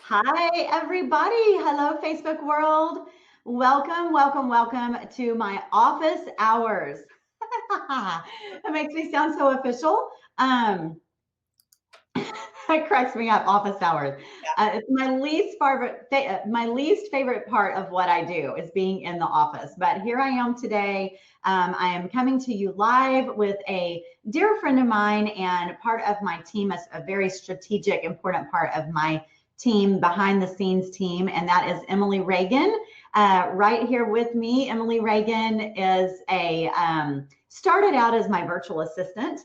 Hi, everybody. Hello, Facebook world. Welcome, welcome, welcome to my office hours. That makes me sound so official. That cracks me up. Office hours. It's my least favorite part of what I do is being in the office. But here I am today. I am coming to you live with a dear friend of mine and part of my team, a very strategic, important part of my team, behind the scenes team, and that is Emily Reagan. Right here with me. Emily Reagan is started out as my virtual assistant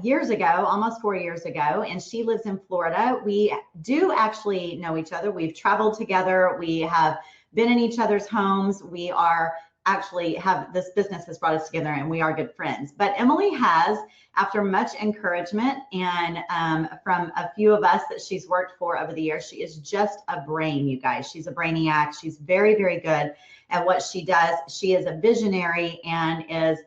years ago, almost 4 years ago, and she lives in Florida. We do actually know each other. We've traveled together. We have been in each other's homes. We are actually this business has brought us together, and we are good friends. But Emily has, after much encouragement and from a few of us that she's worked for over the years, she is just a brain, you guys. She's a brainiac. She's very, very good at what she does. She is a visionary and is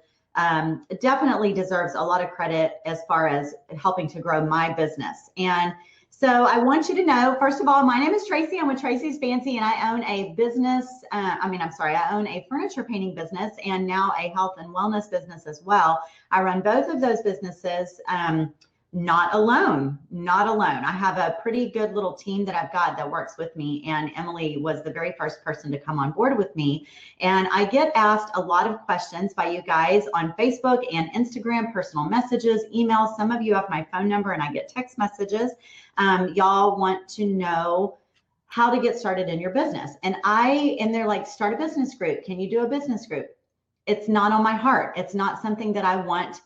definitely deserves a lot of credit as far as helping to grow my business. And so I want you to know, first of all, my name is Tracey. I'm with Traceys Fancy, and I own a business. I own a furniture painting business and now a health and wellness business as well. I run both of those businesses not alone. I have a pretty good little team that I've got that works with me, and Emily was the very first person to come on board with me. And I get asked a lot of questions by you guys on Facebook and Instagram, personal messages, emails. Some of you have my phone number and I get text messages. Y'all want to know how to get started in your business. And they're like, start a business group. Can you do a business group? It's not on my heart. It's not something that I want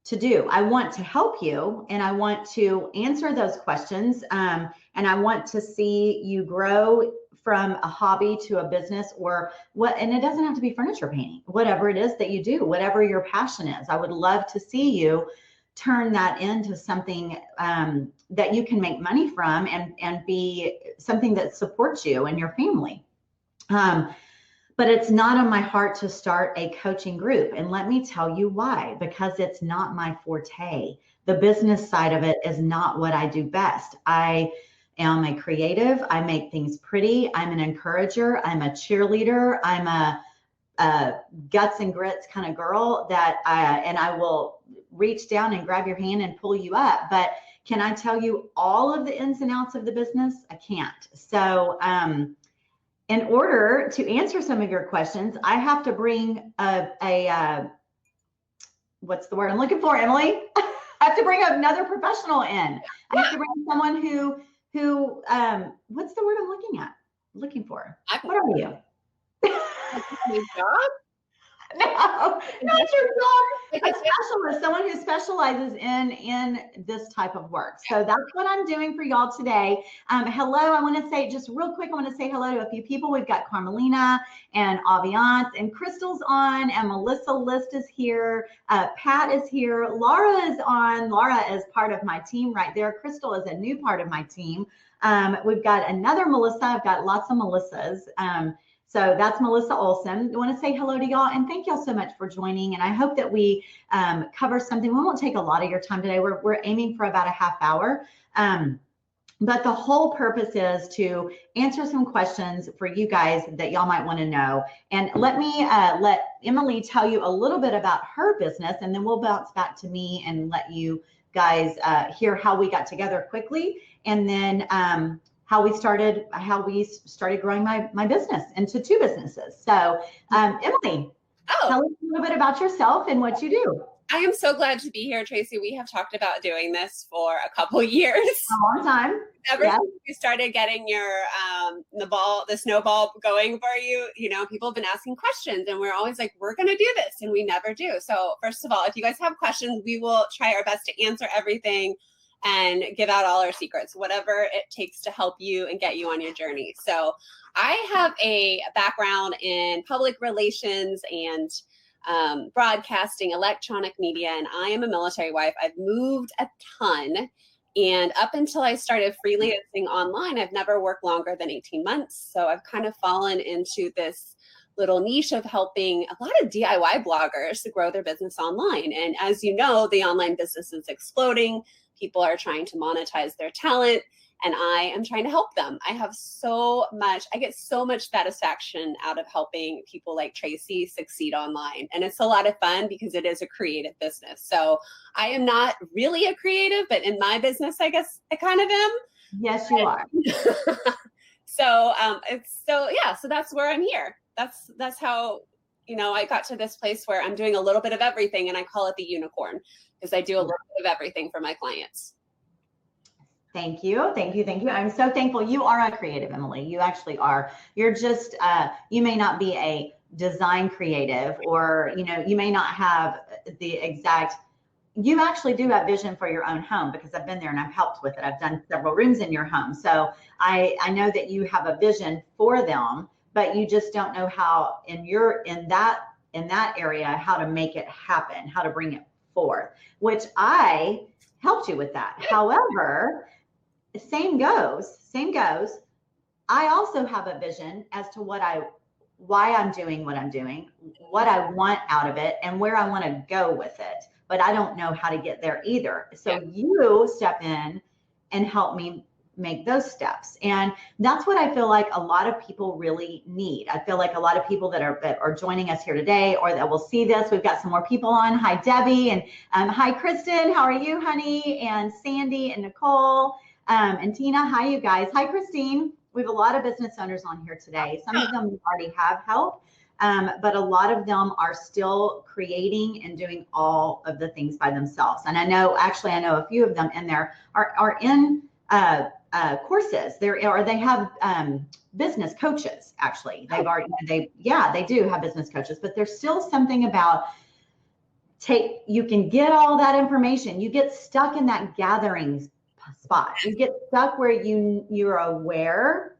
to do. I want to help you, and I want to answer those questions. And I want to see you grow from a hobby to a business and it doesn't have to be furniture painting, whatever it is that you do, whatever your passion is. I would love to see you turn that into something that you can make money from and be something that supports you and your family. But it's not on my heart to start a coaching group. And let me tell you why, because it's not my forte. The business side of it is not what I do best. I am a creative. I make things pretty. I'm an encourager. I'm a cheerleader. I'm a guts and grits kind of girl and I will reach down and grab your hand and pull you up. But can I tell you all of the ins and outs of the business? I can't. So, in order to answer some of your questions, I have to bring what's the word I'm looking for, Emily? I have to bring another professional in. I have to bring someone who what's the word I'm looking for? What are you? My job? No, not your job. A specialist, someone who specializes in this type of work. So that's what I'm doing for y'all today. Hello, I want to say just real quick, I want to say hello to a few people. We've got Carmelina and Aviance and Krystal's on, and Melissa List is here. Pat is here. Laura is on. Laura is part of my team right there. Krystal is a new part of my team. We've got another Melissa. I've got lots of Melissas. So that's Melissa Olson. I want to say hello to y'all and thank y'all so much for joining. And I hope that we cover something. We won't take a lot of your time today. We're aiming for about a half hour. But the whole purpose is to answer some questions for you guys that y'all might want to know. And let me let Emily tell you a little bit about her business, and then we'll bounce back to me and let you guys hear how we got together quickly. And then how we started growing my business into two businesses. So Emily, tell us a little bit about yourself and what you do. I am so glad to be here, Tracey. We have talked about doing this for a couple years. A long time. Ever since you started getting your the snowball going for you, people have been asking questions, and we're always like, we're going to do this, and we never do. So first of all, if you guys have questions, we will try our best to answer everything and give out all our secrets, whatever it takes to help you and get you on your journey. So I have a background in public relations and broadcasting, electronic media, and I am a military wife. I've moved a ton. And up until I started freelancing online, I've never worked longer than 18 months. So I've kind of fallen into this little niche of helping a lot of DIY bloggers to grow their business online. And as you know, the online business is exploding. People are trying to monetize their talent. and I am trying to help them. I get so much satisfaction out of helping people like Tracey succeed online. And it's a lot of fun because it is a creative business. So I am not really a creative, but in my business, I guess I kind of am. Yes, you are. So so that's where I'm here. That's how, I got to this place where I'm doing a little bit of everything, and I call it the unicorn because I do a little bit of everything for my clients. Thank you. Thank you. Thank you. I'm so thankful. You are a creative, Emily. You actually are. You're just, you may not be a design creative, or, you may not have the exact, you actually do have vision for your own home, because I've been there and I've helped with it. I've done several rooms in your home. So I know that you have a vision for them, but you just don't know how in that area, how to make it happen, how to bring it forth, which I helped you with that. However, same goes. I also have a vision as to why I'm doing what I'm doing, what I want out of it, and where I want to go with it. But I don't know how to get there either. So you step in and help me make those steps. And that's what I feel like a lot of people really need. I feel like a lot of people that are joining us here today, or that will see this, we've got some more people on. Hi, Debbie, and hi, Kristen. How are you, honey? And Sandy and Nicole and Tina. Hi, you guys. Hi, Christine. We have a lot of business owners on here today. Some of them already have help, but a lot of them are still creating and doing all of the things by themselves. And I know a few of them in there are in courses there, or they have business coaches. Actually, they do have business coaches, but there's still something about you can get all that information. You get stuck in that gathering spot. You get stuck where you're aware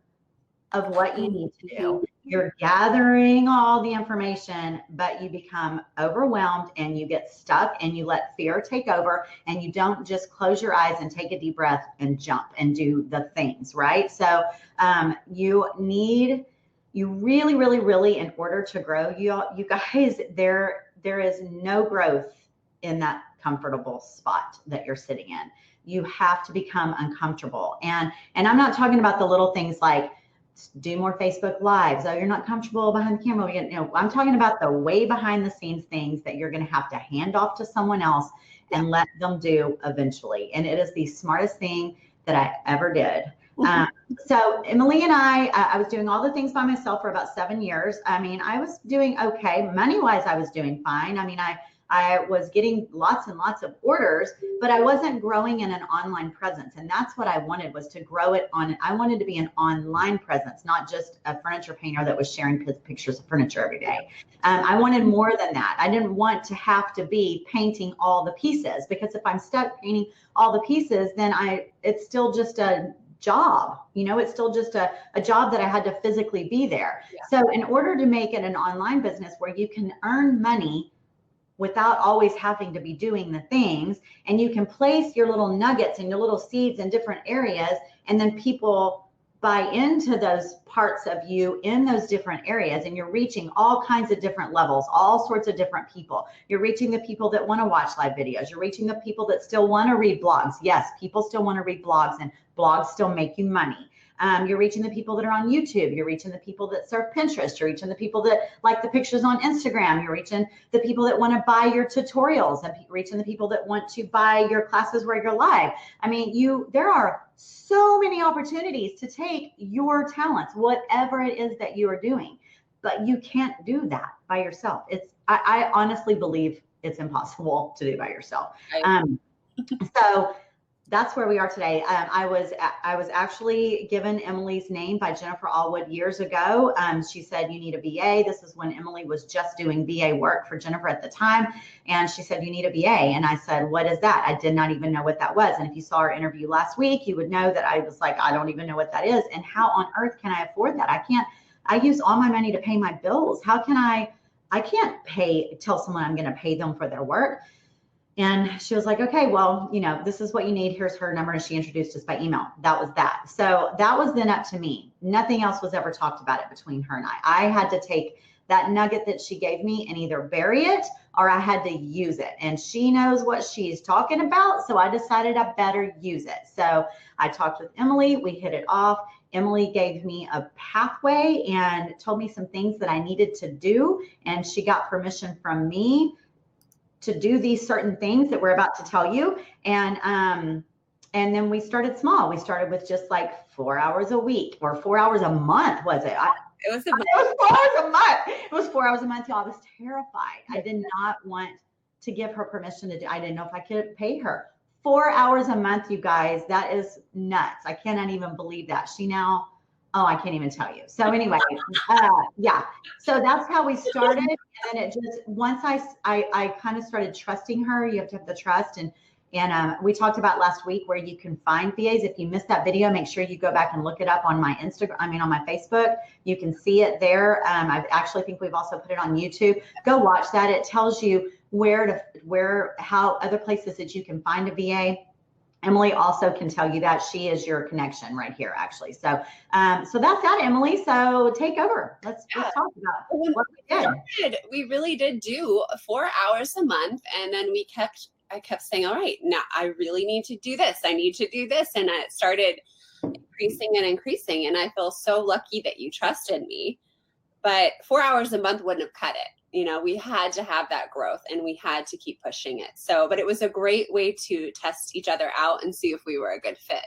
of what you need to do. You're gathering all the information, but you become overwhelmed and you get stuck and you let fear take over, and you don't just close your eyes and take a deep breath and jump and do the things, right? So you really, really, really, in order to grow, you guys, there is no growth in that comfortable spot that you're sitting in. You have to become uncomfortable. And I'm not talking about the little things like do more Facebook Lives. Oh, you're not comfortable behind the camera. I'm talking about the way behind the scenes things that you're going to have to hand off to someone else and let them do eventually. And it is the smartest thing that I ever did. So Emily and I was doing all the things by myself for about 7 years. I mean, I was doing okay. Money-wise, I was doing fine. I mean, I was getting lots and lots of orders, but I wasn't growing in an online presence. And that's what I wanted, was to grow it I wanted to be an online presence, not just a furniture painter that was sharing pictures of furniture every day. I wanted more than that. I didn't want to have to be painting all the pieces, because if I'm stuck painting all the pieces, then it's still just a job. It's still just a job that I had to physically be there. Yeah. So in order to make it an online business where you can earn money without always having to be doing the things, and you can place your little nuggets and your little seeds in different areas, and then people buy into those parts of you in those different areas, and you're reaching all kinds of different levels, all sorts of different people. You're reaching the people that want to watch live videos. You're reaching the people that still want to read blogs. Yes, people still want to read blogs, and blogs still make you money. You're reaching the people that are on YouTube. You're reaching the people that surf Pinterest. You're reaching the people that like the pictures on Instagram. You're reaching the people that want to buy your tutorials, and reaching the people that want to buy your classes where you're live. I mean, there are so many opportunities to take your talents, whatever it is that you are doing, but you can't do that by yourself. I honestly believe it's impossible to do by yourself. So that's where we are today. I was actually given Emily's name by Jennifer Allwood years ago. She said, you need a VA. This is when Emily was just doing VA work for Jennifer at the time. And she said, you need a VA. And I said, what is that? I did not even know what that was. And if you saw our interview last week, you would know that I was like, I don't even know what that is. And how on earth can I afford that? I use all my money to pay my bills. How can I can't tell someone I'm going to pay them for their work. And she was like, okay, well, this is what you need. Here's her number. And she introduced us by email. That was that. So that was then up to me. Nothing else was ever talked about it between her and I. I had to take that nugget that she gave me and either bury it or I had to use it. And she knows what she's talking about. So I decided I better use it. So I talked with Emily, we hit it off. Emily gave me a pathway and told me some things that I needed to do. And she got permission from me to do these certain things that we're about to tell you. And then we started small. We started with just like 4 hours a week or 4 hours a month, was it? It was 4 hours a month. It was 4 hours a month, y'all. I was terrified. I did not want to give her permission to do. I didn't know if I could pay her. 4 hours a month, you guys. That is nuts. I cannot even believe that. She now, oh, I can't even tell you. So anyway, yeah. So that's how we started. And then it just, once I kind of started trusting her, you have to have the trust. And we talked about last week where you can find VAs. If you missed that video, make sure you go back and look it up on my Instagram. I mean, on my Facebook, you can see it there. I actually think we've also put it on YouTube. Go watch that. It tells you how other places that you can find a VA. Emily also can tell you that. She is your connection right here, actually. So, so that's that, Emily. So take over. Let's talk about what we did. We really did do 4 hours a month, and then I kept saying, all right, now I really need to do this. I need to do this. And it started increasing and increasing. And I feel so lucky that you trusted me. But 4 hours a month wouldn't have cut it. You know, we had to have that growth and we had to keep pushing it. So, but it was a great way to test each other out and see if we were a good fit.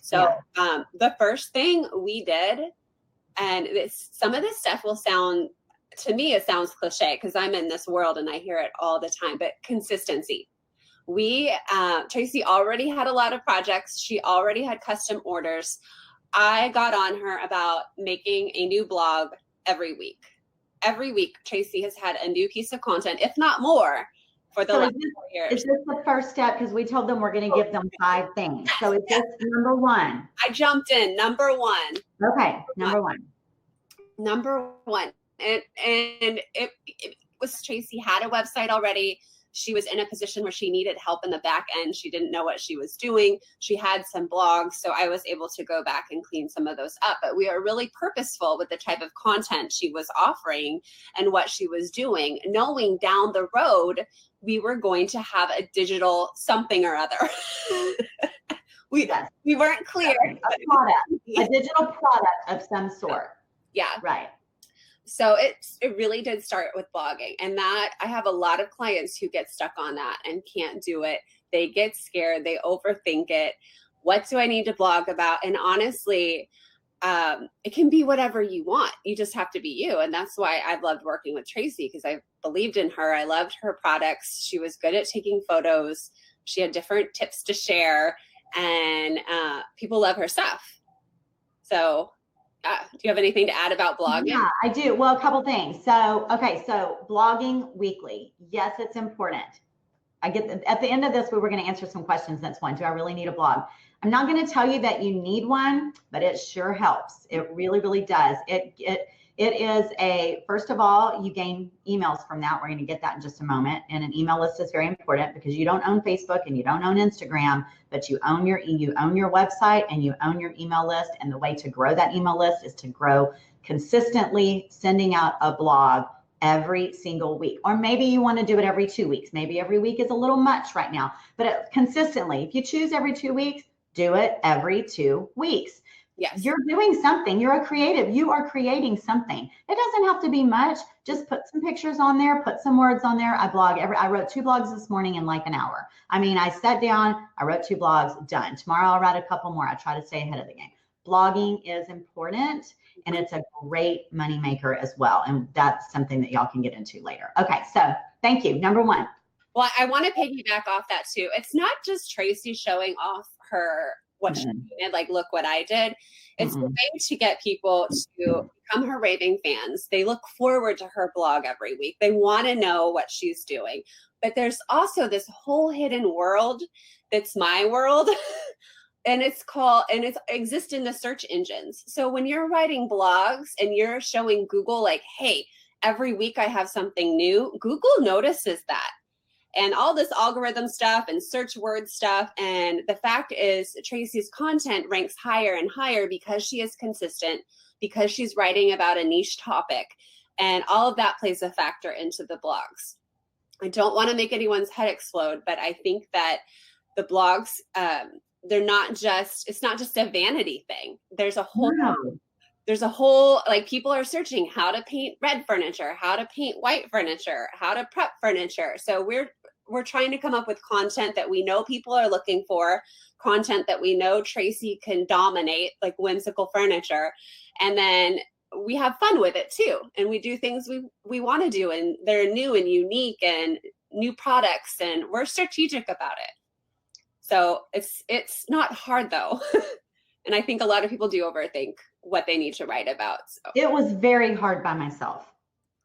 So the first thing we did, and some of this stuff will sound, to me, it sounds cliche because I'm in this world and I hear it all the time, but consistency. Tracey already had a lot of projects. She already had custom orders. I got on her about making a new blog every week. Every week, Tracey has had a new piece of content, if not more, for the last 4 years. Is this the first step? Because we told them we're going to give them 5 things. So is this number 1? I jumped in. Number 1. Okay, number 1. Number 1. And it was Tracey had a website already. She was in a position where she needed help in the back end. She didn't know what she was doing. She had some blogs, so I was able to go back and clean some of those up. But we are really purposeful with the type of content she was offering and what she was doing, knowing down the road we were going to have a digital something or other. we weren't clear. A digital product of some sort. Yeah. Right. So it really did start with blogging, and that I have a lot of clients who get stuck on that and can't do it. They get scared. They overthink it. What do I need to blog about? And honestly, it can be whatever you want. You just have to be you. And that's why I've loved working with Tracey, because I believed in her. I loved her products. She was good at taking photos. She had different tips to share, and people love her stuff. So do you have anything to add about blogging? Yeah, I do. Well, a couple things. So, okay. So blogging weekly. Yes, it's important. At the end of this, we were going to answer some questions. That's one. Do I really need a blog? I'm not going to tell you that you need one, but it sure helps. It really, really does. It is first of all, you gain emails from that. We're going to get that in just a moment. And an email list is very important because you don't own Facebook and you don't own Instagram, but you own your website and you own your email list. And the way to grow that email list is to grow consistently sending out a blog every single week. Or maybe you want to do it every 2 weeks. Maybe every week is a little much right now, but consistently, if you choose every 2 weeks, do it every 2 weeks. Yes. You're doing something. You're a creative. You are creating something. It doesn't have to be much. Just put some pictures on there, put some words on there. I wrote 2 blogs this morning in like an hour. I mean, I sat down, I wrote 2 blogs, done. Tomorrow I'll write a couple more. I try to stay ahead of the game. Blogging is important and it's a great money maker as well. And that's something that y'all can get into later. Okay, so thank you. Number 1. Well, I want to piggyback off that too. It's not just Tracey showing off what she did, like, look what I did. It's a way to get people to become her raving fans. They look forward to her blog every week. They want to know what she's doing. But there's also this whole hidden world that's my world. And it exists in the search engines. So when you're writing blogs and you're showing Google, like, hey, every week I have something new, Google notices that. And all this algorithm stuff and search word stuff. And the fact is Tracey's content ranks higher and higher because she is consistent, because she's writing about a niche topic. And all of that plays a factor into the blogs. I don't want to make anyone's head explode, but I think that the blogs, it's not just a vanity thing. There's a whole, like, people are searching how to paint red furniture, how to paint white furniture, how to prep furniture. So we're trying to come up with content that we know people are looking for, content that we know Tracey can dominate, like whimsical furniture. And then we have fun with it too. And we do things we want to do, and they're new and unique and new products, and we're strategic about it. So it's not hard though. And I think a lot of people do overthink what they need to write about. So. It was very hard by myself.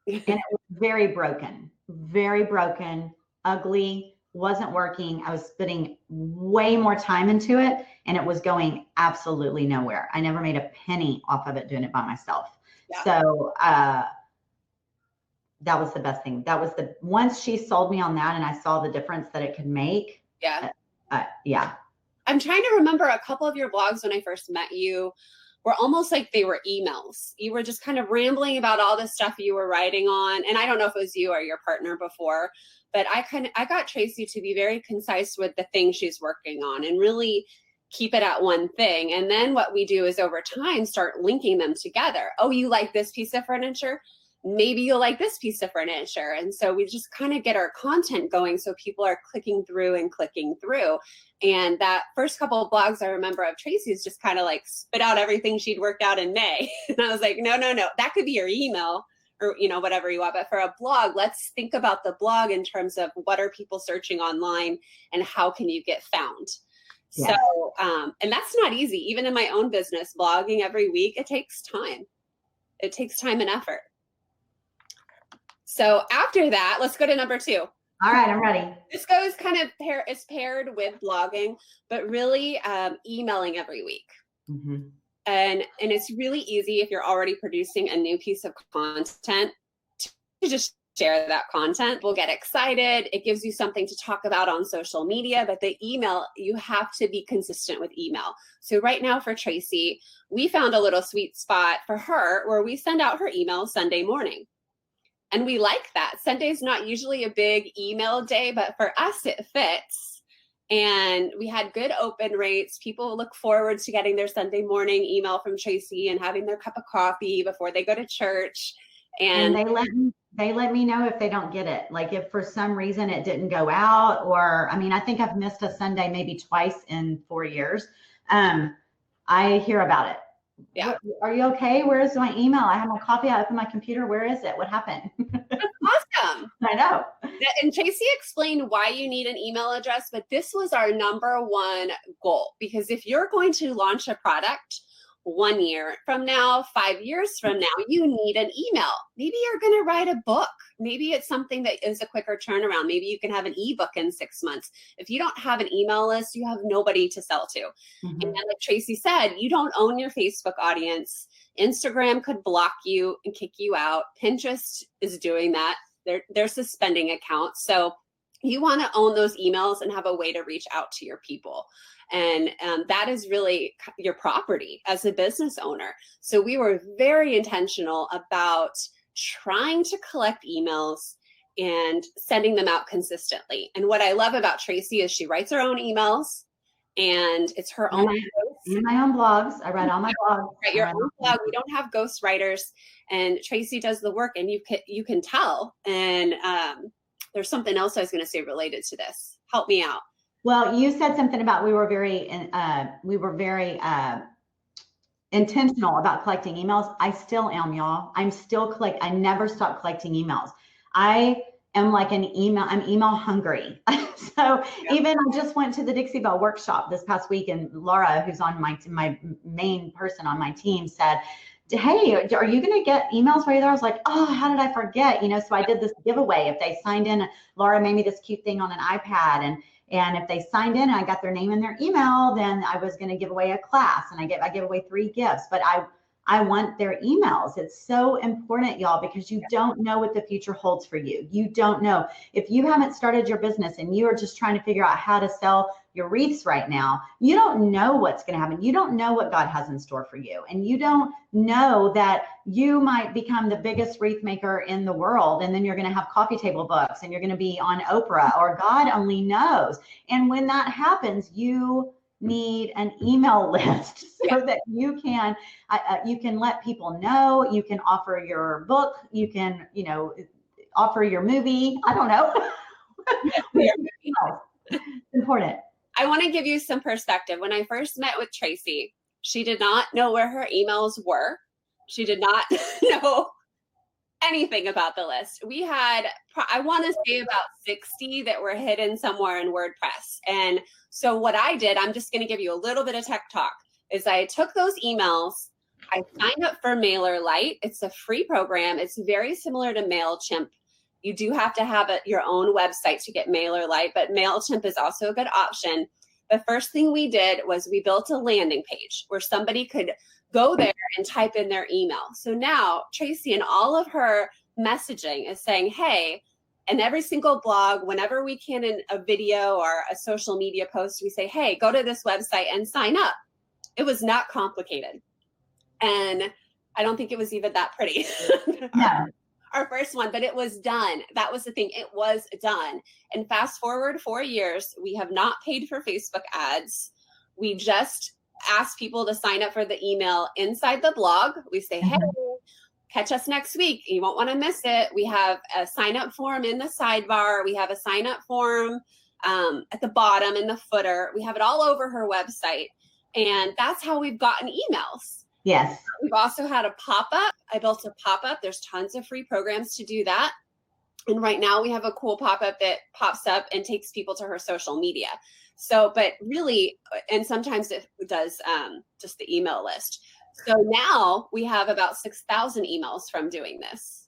And it was very broken, ugly, wasn't working. I was putting way more time into it, and it was going absolutely nowhere. I never made a penny off of it doing it by myself. Yeah. So that was the best thing. Once she sold me on that and I saw the difference that it could make. Yeah. Yeah. I'm trying to remember a couple of your blogs when I first met you were almost like they were emails. You were just kind of rambling about all the stuff you were writing on. And I don't know if it was you or your partner before, but I got Tracey to be very concise with the thing she's working on and really keep it at one thing. And then what we do is over time start linking them together. Oh, you like this piece of furniture? Maybe you'll like this piece of furniture. And so we just kind of get our content going so people are clicking through. And that first couple of blogs I remember of Tracey's just kind of like spit out everything she'd worked out in May. And I was like, no, that could be your email or, whatever you want. But for a blog, let's think about the blog in terms of what are people searching online and how can you get found? Yes. So, and that's not easy. Even in my own business, blogging every week, it takes time. It takes time and effort. So after that, let's go to number 2. All right, I'm ready. This goes kind of is paired with blogging, but really emailing every week. Mm-hmm. And it's really easy if you're already producing a new piece of content to just share that content. We'll get excited. It gives you something to talk about on social media, but the email, you have to be consistent with email. So right now for Tracey, we found a little sweet spot for her where we send out her email Sunday morning. And we like that. Sunday's not usually a big email day, but for us, it fits. And we had good open rates. People look forward to getting their Sunday morning email from Tracey and having their cup of coffee before they go to church. And they let me know if they don't get it. Like if for some reason it didn't go out, or, I think I've missed a Sunday maybe twice in 4 years. I hear about it. Yeah. Are you okay? Where is my email? I have my coffee. I opened my computer. Where is it? What happened? That's awesome. I know. And Tracey explained why you need an email address, but this was our number one goal, because if you're going to launch a product 1 year from now, 5 years from now, you need an email. Maybe you're going to write a book. Maybe it's something that is a quicker turnaround. Maybe you can have an ebook in 6 months. If you don't have an email list, you have nobody to sell to. Mm-hmm. And like Tracey said, you don't own your Facebook audience. Instagram could block you and kick you out. Pinterest is doing that. They're suspending accounts. So you want to own those emails and have a way to reach out to your people. And that is really your property as a business owner. So we were very intentional about trying to collect emails and sending them out consistently. And what I love about Tracey is she writes her own emails, and it's her own. In my own blogs. I write all my blogs. Write your own blog. We don't have ghostwriters, and Tracey does the work, and you can tell. And there's something else I was going to say related to this. Help me out. Well, you said something about we were very intentional about collecting emails. I still am, y'all. I never stop collecting emails. I am like I'm email hungry. So even I just went to the Dixie Belle workshop this past week, and Laura, who's on my main person on my team, said, hey, are you going to get emails while you're there? I was like, oh, how did I forget? So I did this giveaway. If they signed in, Laura made me this cute thing on an iPad, and if they signed in and I got their name and their email, then I was going to give away a class, and I give away 3 gifts. But I want their emails. It's so important, y'all, because you don't know what the future holds for you. You don't know. If you haven't started your business and you are just trying to figure out how to sell your wreaths right now, you don't know what's going to happen. You don't know what God has in store for you. And you don't know that you might become the biggest wreath maker in the world. And then you're going to have coffee table books and you're going to be on Oprah, or God only knows. And when that happens, you need an email list so that you can let people know. You can offer your book. You can, offer your movie. I don't know. It's important. I want to give you some perspective. When I first met with Tracey, she did not know where her emails were. She did not know anything about the list. We had, I want to say, about 60 that were hidden somewhere in WordPress. And so what I did, I'm just going to give you a little bit of tech talk, is I took those emails, I signed up for MailerLite. It's a free program. It's very similar to MailChimp. You do have to have your own website to get MailerLite, but MailChimp is also a good option. The first thing we did was we built a landing page where somebody could go there and type in their email. So now Tracey and all of her messaging is saying, hey, and every single blog, whenever we can in a video or a social media post, we say, hey, go to this website and sign up. It was not complicated. And I don't think it was even that pretty. No. Our first one, but it was done. That was the thing. It was done. And fast forward 4 years, we have not paid for Facebook ads. We just ask people to sign up for the email inside the blog. We say, hey, catch us next week. You won't want to miss it. We have a sign up form in the sidebar. We have a sign up form at the bottom in the footer. We have it all over her website. And that's how we've gotten emails. Yes. We've also had a pop-up. I built a pop-up. There's tons of free programs to do that. And right now we have a cool pop-up that pops up and takes people to her social media. So, but really, and sometimes it does just the email list. So now we have about 6,000 emails from doing this.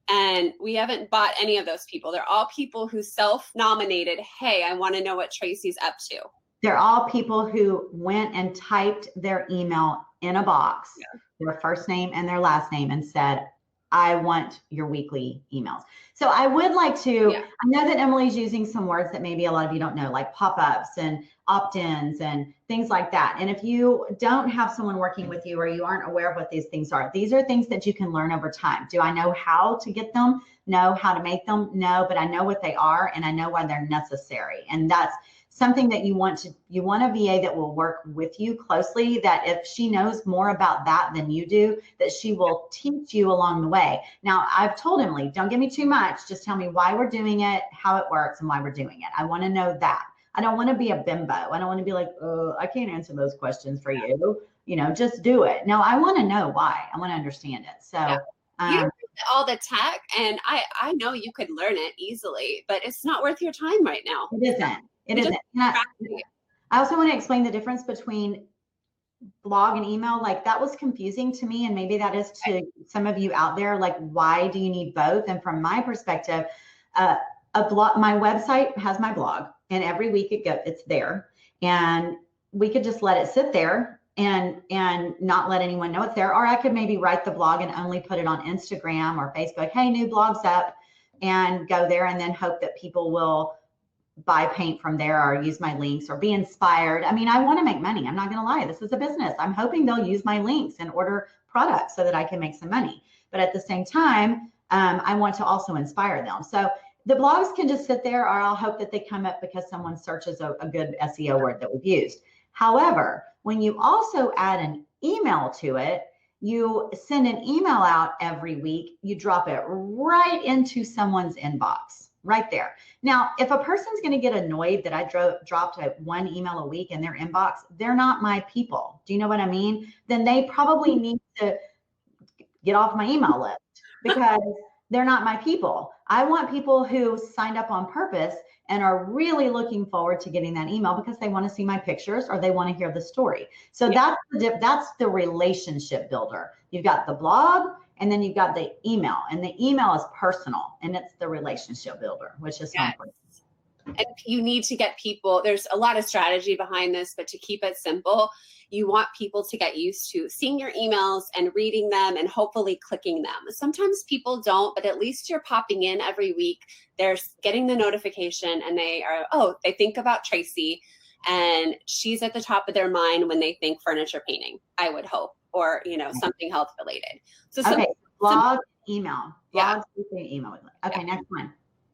And we haven't bought any of those people. They're all people who self-nominated, hey, I want to know what Tracey's up to. They're all people who went and typed their email in a box, their first name and their last name, and said, I want your weekly emails. So I would like to, I know that Emily's using some words that maybe a lot of you don't know, like pop-ups and opt-ins and things like that. And if you don't have someone working with you or you aren't aware of what these things are, these are things that you can learn over time. Do I know how to get them? No. How to make them? No, but I know what they are and I know why they're necessary. And that's something that you want a VA that will work with you closely, that if she knows more about that than you do, that she will teach you along the way. Now, I've told Emily, don't give me too much. Just tell me why we're doing it, how it works, and why we're doing it. I want to know that. I don't want to be a bimbo. I don't want to be like, oh, I can't answer those questions for you. Just do it. No, I want to know why. I want to understand it. So you don't get all the tech, and I know you could learn it easily, but it's not worth your time right now. It isn't. It isn't. I also want to explain the difference between blog and email. Like, that was confusing to me, and maybe that is to some of you out there. Like, why do you need both? And from my perspective, my website has my blog, and every week it's there, and we could just let it sit there and not let anyone know it's there. Or I could maybe write the blog and only put it on Instagram or Facebook. Hey, new blog's up, and go there, and then hope that people will buy paint from there or use my links or be inspired. I mean, I want to make money. I'm not going to lie. This is a business. I'm hoping they'll use my links and order products so that I can make some money. But at the same time, I want to also inspire them. So the blogs can just sit there, or I'll hope that they come up because someone searches a good SEO word that we've used. However, when you also add an email to it, you send an email out every week, you drop it right into someone's inbox. Right there. Now, if a person's going to get annoyed that I dropped one email a week in their inbox, they're not my people. Do you know what I mean? Then they probably need to get off my email list because they're not my people. I want people who signed up on purpose and are really looking forward to getting that email because they want to see my pictures or they want to hear the story. So that's the relationship builder. You've got the blog, and then you've got the email, and the email is personal, and it's the relationship builder, which is so important. And you need to get people, there's a lot of strategy behind this, but to keep it simple, you want people to get used to seeing your emails and reading them and hopefully clicking them. Sometimes people don't, but at least you're popping in every week. They're getting the notification and they are, oh, they think about Tracey and she's at the top of their mind when they think furniture painting, I would hope, or, you know, something health related. So okay, blog, email, blog, yeah. email. Okay, next one.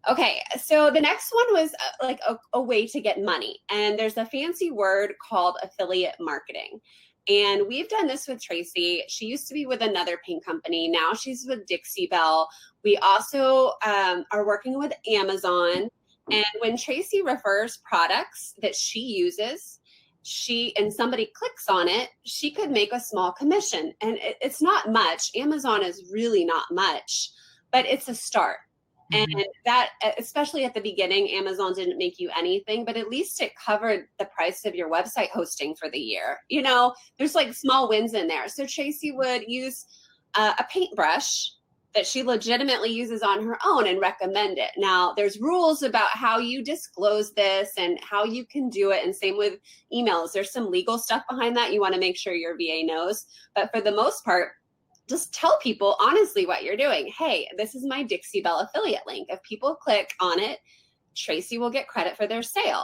Okay, so the next one was like a way to get money. And there's a fancy word called affiliate marketing. And we've done this with Tracey. She used to be with another paint company. Now she's with Dixie Belle. We also are working with Amazon. And when Tracey refers products that she uses, and somebody clicks on it, she could make a small commission. And it's not much. Amazon is really not much, but it's a start. And that, especially at the beginning, Amazon didn't make you anything, but at least it covered the price of your website hosting for the year. You know, there's like small wins in there. So Tracey would use a paintbrush that she legitimately uses on her own and recommend it. Now, there's rules about how you disclose this and how you can do it. And same with emails. There's some legal stuff behind that. You want to make sure your VA knows. But for the most part, just tell people honestly what you're doing. Hey, this is my Dixie Belle affiliate link. If people click on it, Tracey will get credit for their sale.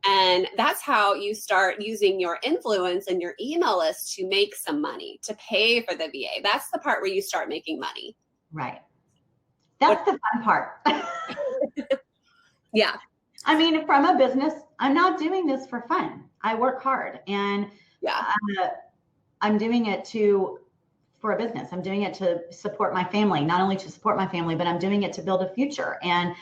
And that's how you start using your influence and your email list to make some money, to pay for the VA. That's the part where you start making money. Right. That's the fun part. Yeah. I mean, from a business, I'm not doing this for fun. I work hard and I'm doing it for a business. I'm doing it to support my family, not only to support my family, but I'm doing it to build a future. And,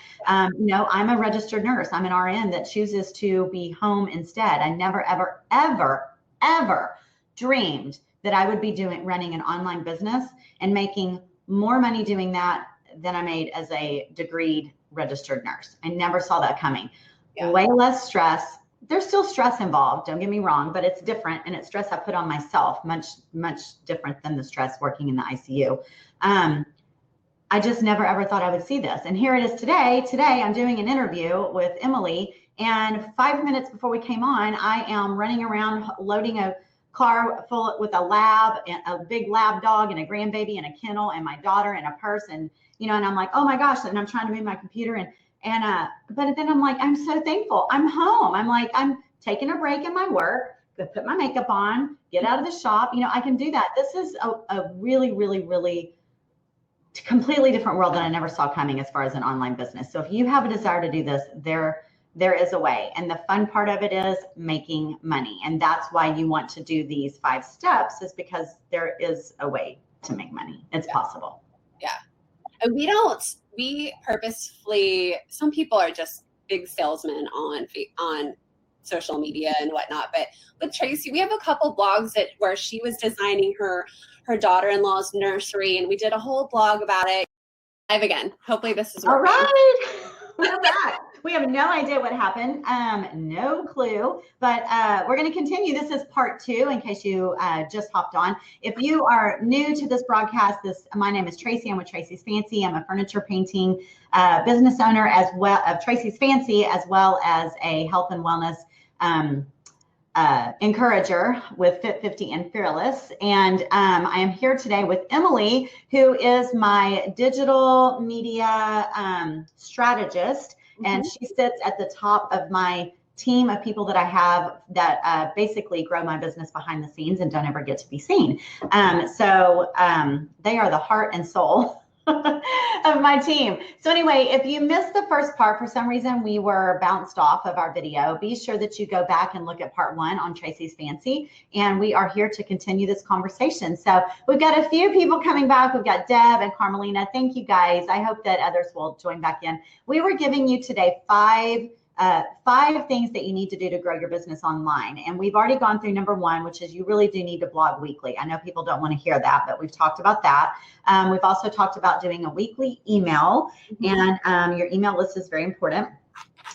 you know, I'm a registered nurse. I'm an RN that chooses to be home instead. I never, ever, ever, ever dreamed that I would be running an online business and making more money doing that than I made as a degreed registered nurse. I never saw that coming. Yeah. Way less stress. There's still stress involved, don't get me wrong, but it's different, and it's stress I put on myself, much, much different than the stress working in the ICU. I just never ever thought I would see this. And here it is today. Today I'm doing an interview with Emily, and 5 minutes before we came on, I am running around loading a car full with a big lab dog and a grandbaby and a kennel and my daughter and a purse, and you know, and I'm like, oh my gosh, and I'm trying to move my computer but then I'm like, I'm so thankful. I'm home. I'm like, I'm taking a break in my work, put my makeup on, get out of the shop. You know, I can do that. This is a really, really, really completely different world that I never saw coming as far as an online business. So if you have a desire to do this, there is a way. And the fun part of it is making money. And that's why you want to do these 5 steps, is because there is a way to make money. It's possible. Yeah. And we purposefully, some people are just big salesmen on social media and whatnot. But with Tracey, we have a couple blogs where she was designing her daughter-in-law's nursery, and we did a whole blog about it. Live again. Hopefully this is working. All right. We're back. We have no idea what happened. No clue, but we're going to continue. This is part 2 in case you just hopped on. If you are new to this broadcast, my name is Tracey. I'm with Tracey's Fancy. I'm a furniture painting business owner as well of Tracey's Fancy, as well as a health and wellness encourager with Fit 50 and Fearless. And I am here today with Emily, who is my digital media strategist. And she sits at the top of my team of people that I have that basically grow my business behind the scenes and don't ever get to be seen. So they are the heart and soul of my team. So anyway, if you missed the first part, for some reason we were bounced off of our video, be sure that you go back and look at part 1 on Tracey's Fancy. And we are here to continue this conversation. So we've got a few people coming back. We've got Deb and Carmelina. Thank you guys. I hope that others will join back in. We were giving you today 5 things that you need to do to grow your business online. And we've already gone through number 1, which is you really do need to blog weekly. I know people don't want to hear that, but we've talked about that. We've also talked about doing a weekly email, and your email list is very important.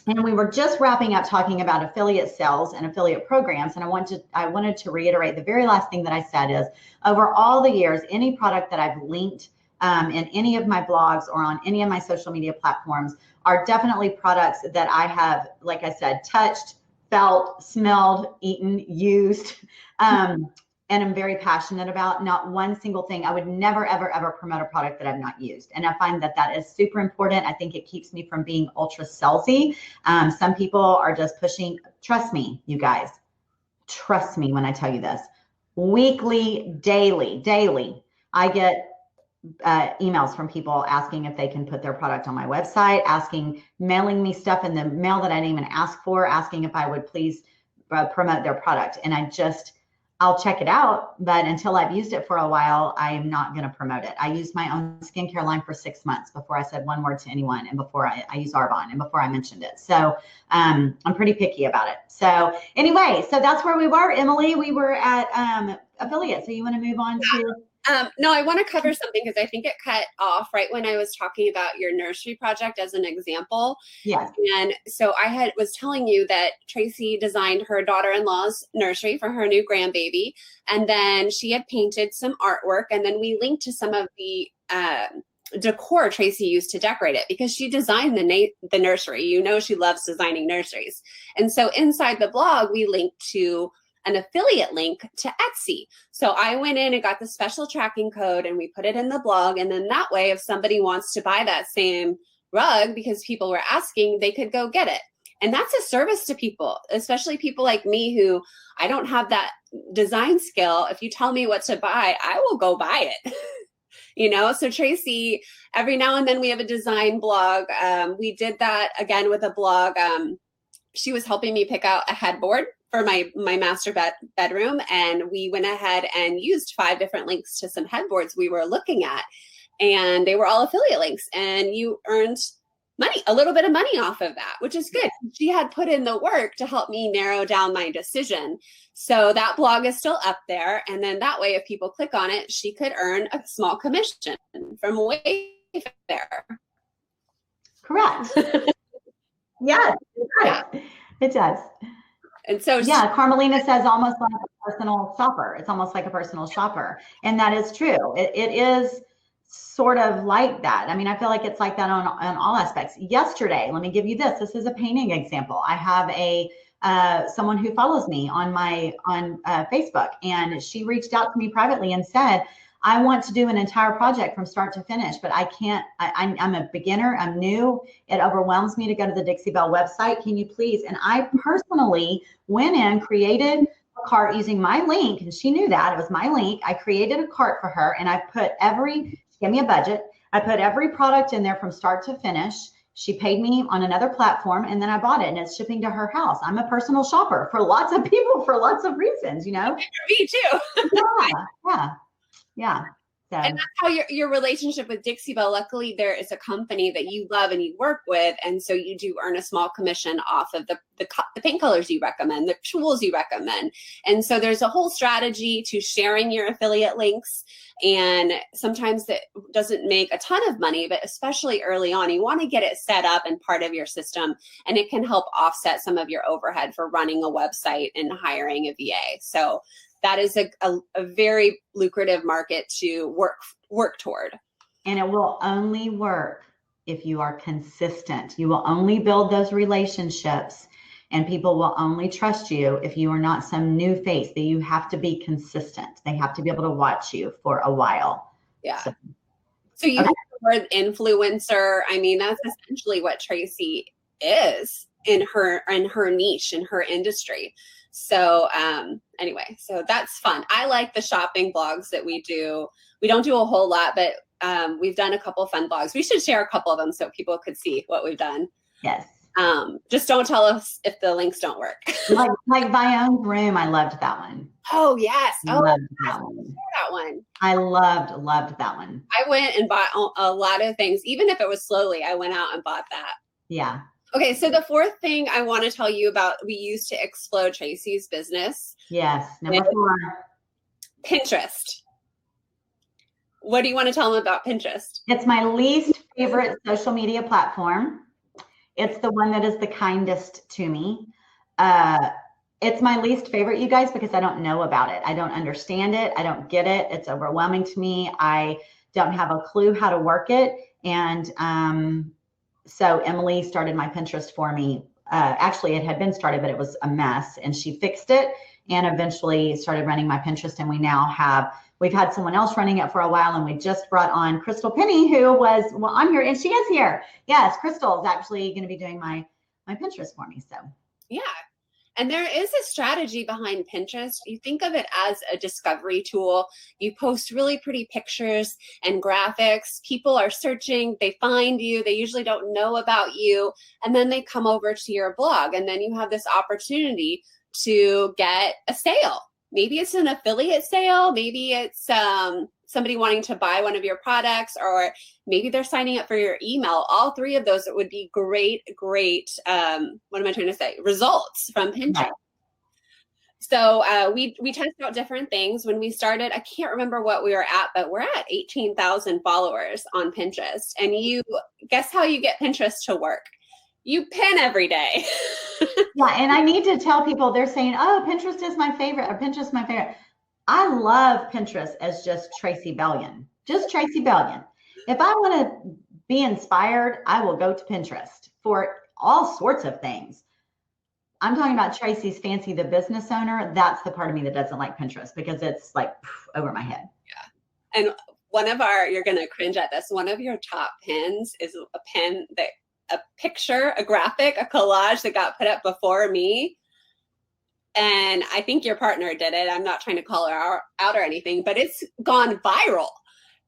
And we were just wrapping up talking about affiliate sales and affiliate programs. And I wanted to reiterate the very last thing that I said is, over all the years, any product that I've linked in any of my blogs or on any of my social media platforms are definitely products that I have, like I said, touched, felt, smelled, eaten, used, and I'm very passionate about. Not one single thing. I would never, ever, ever promote a product that I've not used. And I find that that is super important. I think it keeps me from being ultra salesy. Some people are just pushing, trust me, you guys, trust me when I tell you this, weekly, daily, I get emails from people asking if they can put their product on my website, mailing me stuff in the mail that I didn't even ask for, asking if I would please promote their product. And I'll check it out, but until I've used it for a while, I am not going to promote it. I used my own skincare line for 6 months before I said one word to anyone, and before I used Arbonne, and before I mentioned it. So I'm pretty picky about it. So anyway, so that's where we were, Emily. We were at affiliate. So you want to move on to? No, I want to cover something because I think it cut off right when I was talking about your nursery project as an example. Yes. And so I was telling you that Tracey designed her daughter-in-law's nursery for her new grandbaby. And then she had painted some artwork, and then we linked to some of the decor Tracey used to decorate it because she designed the nursery. You know, she loves designing nurseries. And so inside the blog, we linked to an affiliate link to Etsy. So I went in and got the special tracking code, and we put it in the blog. And then that way, if somebody wants to buy that same rug because people were asking, they could go get it. And that's a service to people, especially people like me who I don't have that design skill. If you tell me what to buy, I will go buy it. You know, so Tracey, every now and then we have a design blog. We did that again with a blog. She was helping me pick out a headboard for my master bedroom. And we went ahead and used 5 different links to some headboards we were looking at. And they were all affiliate links. And you earned money, a little bit of money off of that, which is good. She had put in the work to help me narrow down my decision. So that blog is still up there. And then that way, if people click on it, she could earn a small commission from Wayfair. Correct. Yes, it does. And so Carmelina says almost like a personal shopper. It's almost like a personal shopper. And that is true. It is sort of like that. I mean, I feel like it's like that on all aspects. Yesterday, let me give you this. This is a painting example. I have someone who follows me on Facebook, and she reached out to me privately and said, I want to do an entire project from start to finish, but I can't, I'm a beginner, I'm new. It overwhelms me to go to the Dixie Belle website. Can you please? And I personally went in, created a cart using my link, and she knew that it was my link. I created a cart for her, and I put she gave me a budget. I put every product in there from start to finish. She paid me on another platform, and then I bought it, and it's shipping to her house. I'm a personal shopper for lots of people for lots of reasons, you know? Me too. Yeah. So. And that's how your relationship with Dixie Belle, luckily there is a company that you love and you work with. And so you do earn a small commission off of the paint colors you recommend, the tools you recommend. And so there's a whole strategy to sharing your affiliate links. And sometimes that doesn't make a ton of money, but especially early on, you want to get it set up and part of your system. And it can help offset some of your overhead for running a website and hiring a VA. So that is a very lucrative market to work toward. And it will only work if you are consistent. You will only build those relationships, and people will only trust you if you are not some new face. That you have to be consistent. They have to be able to watch you for a while. Yeah. So you have the word influencer. I mean, that's essentially what Tracey is in her niche, in her industry. So anyway, so that's fun. I like the shopping blogs that we do. We don't do a whole lot, but we've done a couple fun blogs. We should share a couple of them so people could see what we've done. Yes. Just don't tell us if the links don't work. like Vione's room. I loved that one. Oh, yes. Loved that one. I loved that one. I went and bought a lot of things. Even if it was slowly, I went out and bought that. Yeah. Okay, so the fourth thing I want to tell you about, we used to explode Tracey's business. Yes, number 4. Pinterest. What do you want to tell them about Pinterest? It's my least favorite social media platform. It's the one that is the kindest to me. It's my least favorite, you guys, because I don't know about it. I don't understand it. I don't get it. It's overwhelming to me. I don't have a clue how to work it. And so Emily started my Pinterest for me. Actually, it had been started, but it was a mess, and she fixed it and eventually started running my Pinterest. And we've had someone else running it for a while, and we just brought on Krystal Penny, who was, well, I'm here, and she is here. Yes, Krystal is actually going to be doing my Pinterest for me. So yeah. And there is a strategy behind Pinterest. You think of it as a discovery tool. You post really pretty pictures and graphics. People are searching, they find you, they usually don't know about you, and then they come over to your blog, and then you have this opportunity to get a sale. Maybe it's an affiliate sale, maybe it's somebody wanting to buy one of your products, or maybe they're signing up for your email. All three of those would be great, what am I trying to say? Results from Pinterest. Right. So we test out different things. When we started, I can't remember what we were at, but we're at 18,000 followers on Pinterest. And you guess how you get Pinterest to work? You pin every day. Yeah, and I need to tell people, they're saying, oh, Pinterest is my favorite, or Pinterest is my favorite. I love Pinterest as just Tracey Bellion, just Tracey Bellion. If I want to be inspired, I will go to Pinterest for all sorts of things. I'm talking about Tracy's Fancy, the business owner. That's the part of me that doesn't like Pinterest, because it's like over my head. Yeah. And you're going to cringe at this, one of your top pins is a pin that, a picture, a graphic, a collage that got put up before me. And I think your partner did it. I'm not trying to call her out or anything, but it's gone viral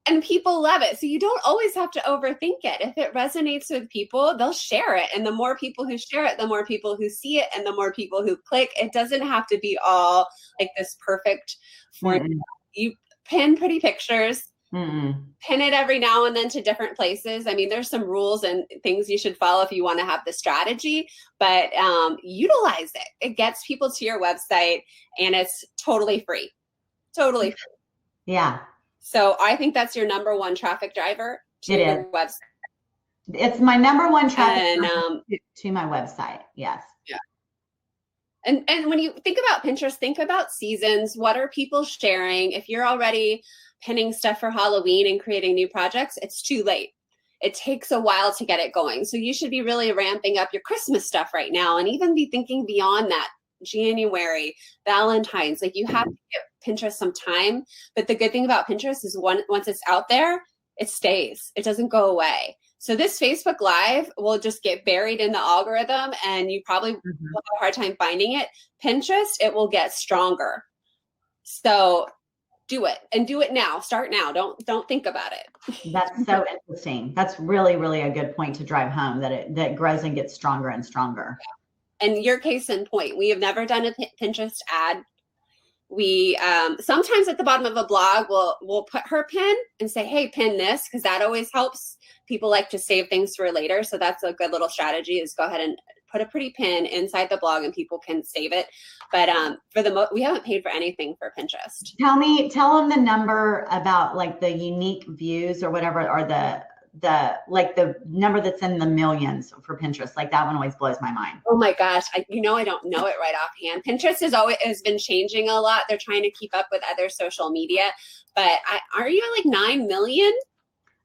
and people love it. So you don't always have to overthink it. If it resonates with people, they'll share it. And the more people who share it, the more people who see it, and the more people who click. It doesn't have to be all like this perfect formula. You pin pretty pictures. Pin it every now and then to different places. I mean, there's some rules and things you should follow if you want to have the strategy, but utilize it. It gets people to your website, and it's totally free. Totally free. Yeah. So I think that's your number one traffic driver to your website. It's my number one traffic driver to my website. Yes. Yeah. And when you think about Pinterest, think about seasons. What are people sharing? If you're already pinning stuff for Halloween and creating new projects, it's too late. It takes a while to get it going. So you should be really ramping up your Christmas stuff right now, and even be thinking beyond that. January, Valentine's, like you have to give Pinterest some time. But the good thing about Pinterest is once it's out there, it stays. It doesn't go away. So this Facebook Live will just get buried in the algorithm, and you probably will have a hard time finding it. Pinterest, it will get stronger. So do it, and do it now. Start now. Don't think about it. That's so interesting. That's really, really a good point to drive home, that grows and gets stronger and stronger. And your case in point, we have never done a Pinterest ad. We sometimes at the bottom of a blog, we'll put her pin and say, hey, pin this, because that always helps. People like to save things for later. So that's a good little strategy, is go ahead and put a pretty pin inside the blog and people can save it. But we haven't paid for anything for Pinterest. Tell them the number about like the unique views or whatever, or the number that's in the millions for Pinterest. Like that one always blows my mind. Oh my gosh. I don't know it right offhand. Pinterest has been changing a lot. They're trying to keep up with other social media, but are you at like 9 million?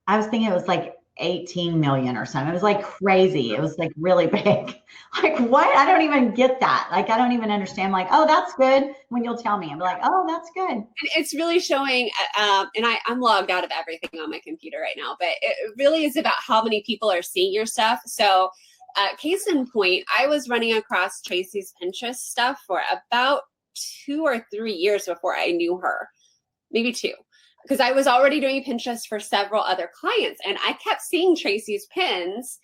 I was thinking it was like 18 million or something. It was like crazy. It was like really big. Like what? I don't even get that. Like, I don't even understand. Like, oh, that's good. When you'll tell me, I'm like, oh, that's good. And it's really showing. And I'm logged out of everything on my computer right now, but it really is about how many people are seeing your stuff. So case in point, I was running across Tracy's Pinterest stuff for about 2 or 3 years before I knew her, maybe 2. Because I was already doing Pinterest for several other clients, and I kept seeing Tracy's pins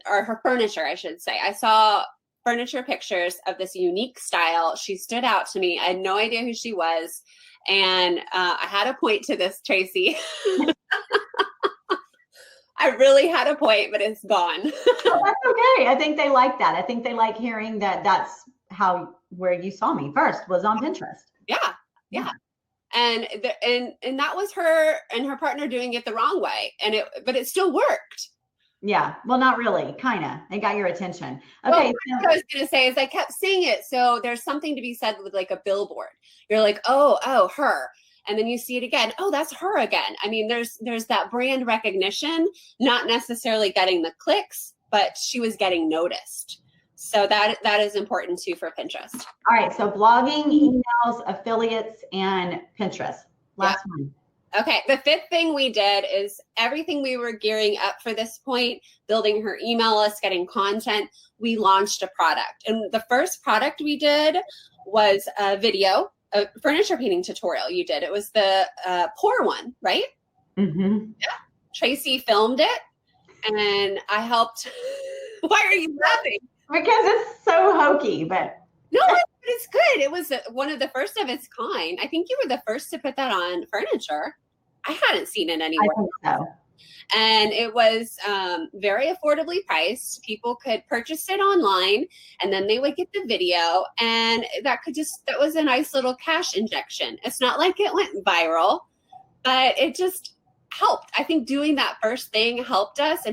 or her furniture, I should say. I saw furniture pictures of this unique style. She stood out to me. I had no idea who she was. And I had a point to this, Tracey. I really had a point, but it's gone. Well, that's okay. I think they like that. I think they like hearing that that's where you saw me first was on Pinterest. Yeah. And that was her and her partner doing it the wrong way. But it still worked. Yeah. Well, not really. Kind of. They got your attention. Okay. Well, what I was going to say is I kept seeing it. So there's something to be said with like a billboard. You're like, oh, her. and then you see it again. Oh, that's her again. I mean, there's that brand recognition, not necessarily getting the clicks, but she was getting noticed. So that is important too for Pinterest. All right. So blogging, emails, affiliates, and Pinterest. Last one. Okay. The fifth thing we did is everything we were gearing up for this point, building her email list, getting content, we launched a product. And the first product we did was a video, a furniture painting tutorial you did. It was the pour one, right? Mm-hmm. Yeah. Tracey filmed it and I helped. Why are you laughing? Because it's so hokey, but. No, it's good. It was one of the first of its kind. I think you were the first to put that on furniture. I hadn't seen it anywhere. I think so. And it was very affordably priced. People could purchase it online and then they would get the video, and that was a nice little cash injection. It's not like it went viral, but it just helped. I think doing that first thing helped us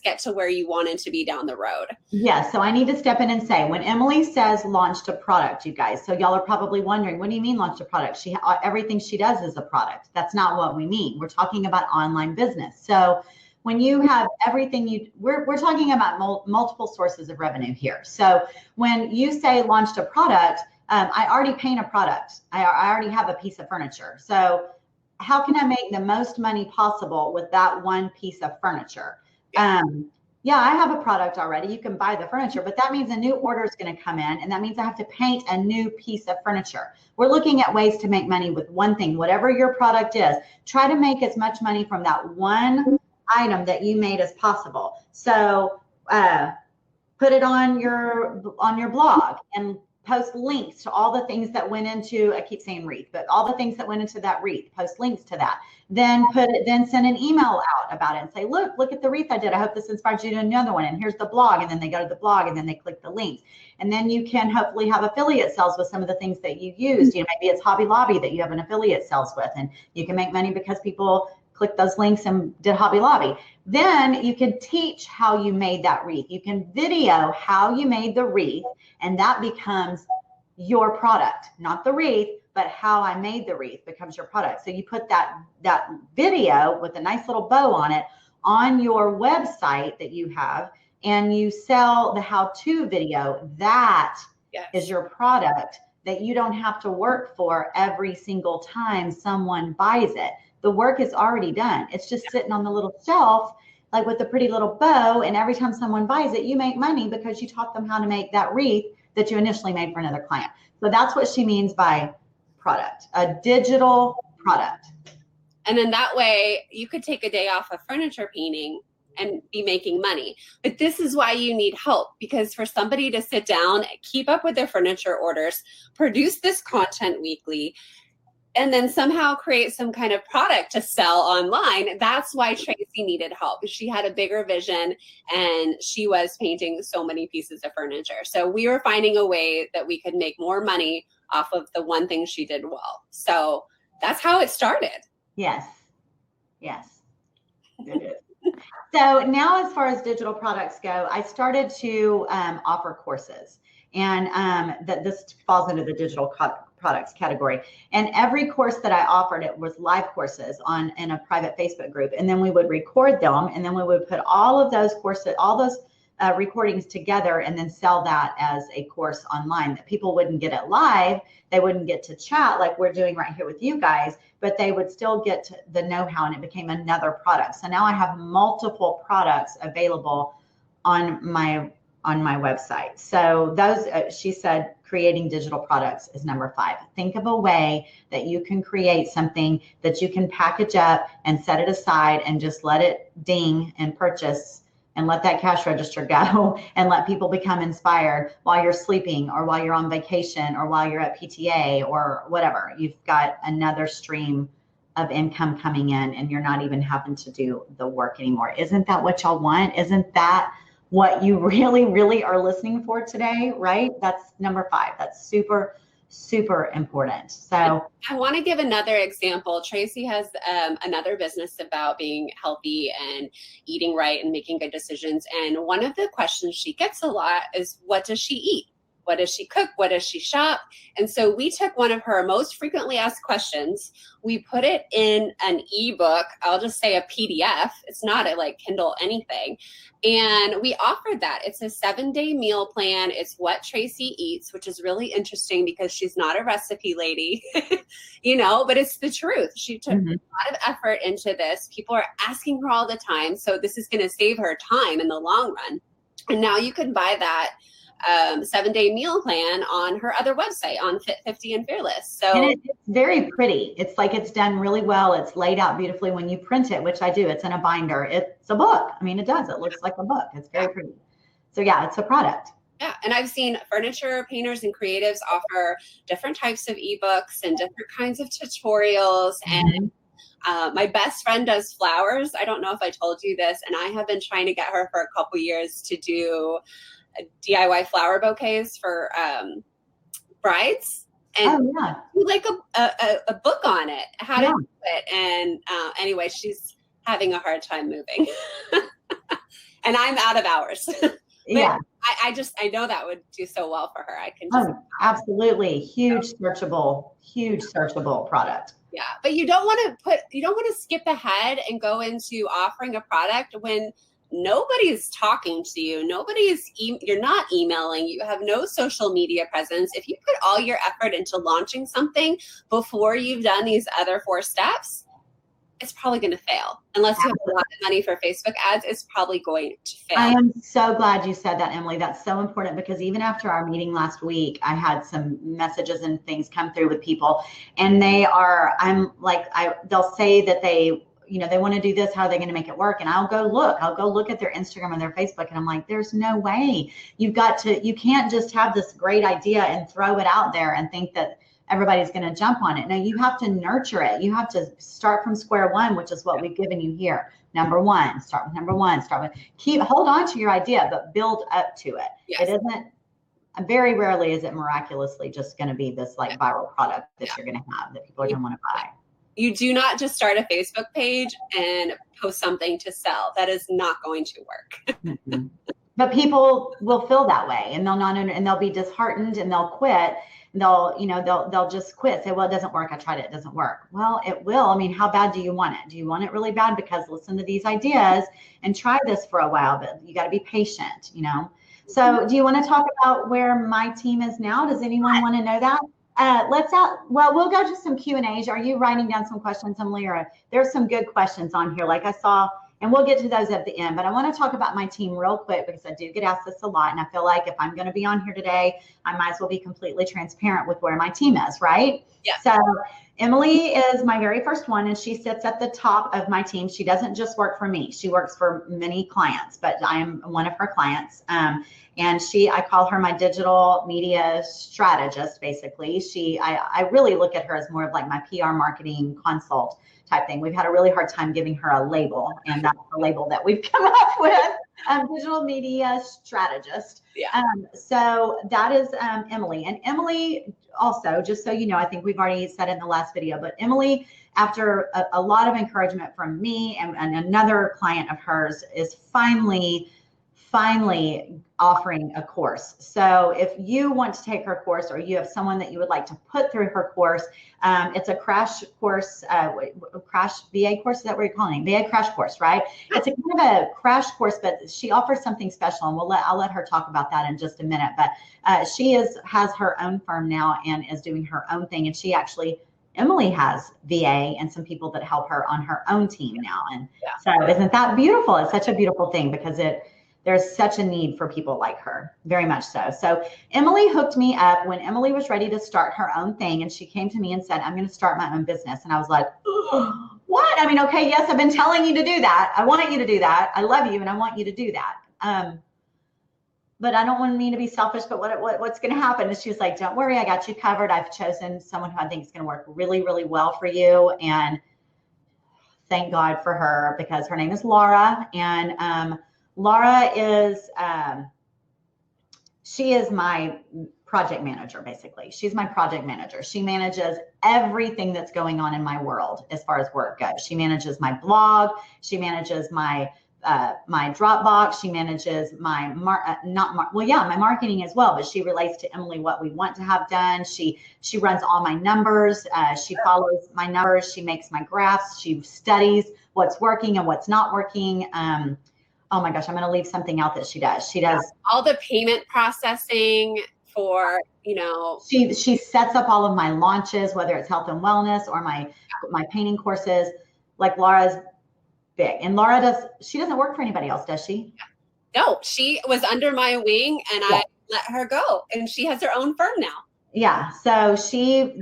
get to where you wanted to be down the road. Yeah. So I need to step in and say, when Emily says launched a product, you guys, so y'all are probably wondering, what do you mean launched a product? Everything she does is a product. That's not what we mean. We're talking about online business. So when you have everything we're talking about multiple sources of revenue here. So when you say launched a product, I already paint a product. I already have a piece of furniture. So how can I make the most money possible with that one piece of furniture? Yeah, I have a product already. You can buy the furniture, but that means a new order is going to come in, and that means I have to paint a new piece of furniture. We're looking at ways to make money with one thing, whatever your product is. Try to make as much money from that one item that you made as possible. So put it on your blog and post links to all the things that went into, I keep saying wreath, but all the things that went into that wreath, post links to that. Then send an email out about it and say, look at the wreath I did. I hope this inspires you to do another one. And here's the blog. And then they go to the blog and then they click the links. And then you can hopefully have affiliate sales with some of the things that you used. You know, maybe it's Hobby Lobby that you have an affiliate sales with, and you can make money because people click those links and did Hobby Lobby. Then you can teach how you made that wreath. You can video how you made the wreath, and that becomes your product, not the wreath, but how I made the wreath becomes your product. So you put that video with a nice little bow on it on your website that you have, and you sell the how-to video. That is your product that you don't have to work for every single time someone buys it. The work is already done. It's just sitting on the little shelf, like with the pretty little bow. And every time someone buys it, you make money because you taught them how to make that wreath that you initially made for another client. So that's what she means by product, a digital product. And then that way you could take a day off of furniture painting and be making money. But this is why you need help, because for somebody to sit down, keep up with their furniture orders, produce this content weekly, and then somehow create some kind of product to sell online. That's why Tracey needed help. She had a bigger vision and she was painting so many pieces of furniture. So we were finding a way that we could make more money off of the one thing she did well. So that's how it started. Yes. It is. So now as far as digital products go, I started to offer courses, and that this falls into the digital products category. And every course that I offered, it was live courses in a private Facebook group. And then we would record them, and then we would put all of those courses, all those recordings together, and then sell that as a course online. That people wouldn't get it live, they wouldn't get to chat like we're doing right here with you guys, but they would still get the know-how, and it became another product. So now I have multiple products available on my website. So those, she said, creating digital products is number 5. Think of a way that you can create something that you can package up and set it aside and just let it ding and purchase, and let that cash register go, and let people become inspired while you're sleeping, or while you're on vacation, or while you're at PTA, or whatever. You've got another stream of income coming in, and you're not even having to do the work anymore. Isn't that what y'all want? Isn't that what you really, really are listening for today, right? That's number 5. That's super, super important. So I want to give another example. Tracey has another business about being healthy and eating right and making good decisions. And one of the questions she gets a lot is, what does she eat? What does she cook? What does she shop? And so we took one of her most frequently asked questions. We put it in an ebook. I'll just say a PDF. It's not a like Kindle anything. And we offered that. It's a 7-day meal plan. It's what Tracey eats, which is really interesting because she's not a recipe lady, you know, but it's the truth. She took a lot of effort into this. People are asking her all the time. So this is going to save her time in the long run. And now you can buy that 7-day meal plan on her other website on Fit 50 and Fearless. So and it's very pretty. It's like it's done really well. It's laid out beautifully when you print it, which I do. It's in a binder. It's a book. I mean, it does. It looks like a book. It's very pretty. So yeah, it's a product. Yeah. And I've seen furniture painters and creatives offer different types of ebooks and different kinds of tutorials. And my best friend does flowers. I don't know if I told you this, and I have been trying to get her for a couple years to do DIY flower bouquets for brides, and like a book on it, how to do it. And anyway, she's having a hard time moving, and I'm out of hours. I know that would do so well for her. I can just absolutely huge searchable product. Yeah, but you don't want to skip ahead and go into offering a product when nobody's talking to you. You're not emailing. You have no social media presence. If you put all your effort into launching something before you've done these other 4 steps, it's probably going to fail. Unless you have a lot of money for Facebook ads, it's probably going to fail. I am so glad you said that, Emily. That's so important because even after our meeting last week, I had some messages and things come through with people, and they'll say that they want to do this. How are they going to make it work? And I'll go look at their Instagram and their Facebook. And I'm like, there's no way. You can't just have this great idea and throw it out there and think that everybody's going to jump on it. No, you have to nurture it. You have to start from square one, which is what we've given you here. Number one, start with number one, hold on to your idea, but build up to it. Yes. It isn't, very rarely is it miraculously just going to be this like viral product that you're going to have that people are going to want to buy. You do not just start a Facebook page and post something to sell. That is not going to work. But people will feel that way, and they'll be disheartened, and they'll quit. They'll just quit. Say, well, it doesn't work. I tried it. It doesn't work. Well, it will. I mean, how bad do you want it? Do you want it really bad? Because listen to these ideas and try this for a while, but you got to be patient, So do you want to talk about where my team is now? Does anyone want to know that? We'll go to some Q&As. Are you writing down some questions, Emily? Or there's some good questions on here, like I saw, and we'll get to those at the end. But I want to talk about my team real quick because I do get asked this a lot. And I feel like if I'm going to be on here today, I might as well be completely transparent with where my team is, right? Yeah. So Emily is my very first one, and she sits at the top of my team. She doesn't just work for me. She works for many clients, but I am one of her clients. And I call her my digital media strategist, basically. I really look at her as more of like my PR marketing consult type thing. We've had a really hard time giving her a label, and that's the label that we've come up with, digital media strategist. Yeah. So that is Emily. And Emily also, just so you know, I think we've already said it in the last video, but Emily, after a lot of encouragement from me and another client of hers, is finally offering a course. So if you want to take her course, or you have someone that you would like to put through her course, it's a crash course, crash VA course. Is that what you're calling it? VA crash course, right? It's a kind of a crash course, but she offers something special, and I'll let her talk about that in just a minute. But she has her own firm now and is doing her own thing. And Emily has VA and some people that help her on her own team now. And so isn't that beautiful? It's such a beautiful thing because there's such a need for people like her, very much so. So Emily hooked me up when Emily was ready to start her own thing. And she came to me and said, I'm going to start my own business. And I was like, what? I mean, okay, yes, I've been telling you to do that. I want you to do that. I love you and I want you to do that. But I don't want me to be selfish, but what's going to happen is she was like, don't worry, I got you covered. I've chosen someone who I think is going to work really, really well for you. And thank God for her, because her name is Laura. And Laura is, she is my project manager, basically. She's my project manager. She manages everything that's going on in my world as far as work goes. She manages my blog. She manages my my Dropbox. She manages my my marketing as well, but she relates to Emily what we want to have done. She runs all my numbers. She follows my numbers. She makes my graphs. She studies what's working and what's not working. Oh my gosh, I'm going to leave something out that she does. She does all the payment processing for, she sets up all of my launches, whether it's health and wellness or my painting courses. Like Laura's big, and Laura she doesn't work for anybody else, does she? No, she was under my wing and I let her go, and she has her own firm now. Yeah. So solely,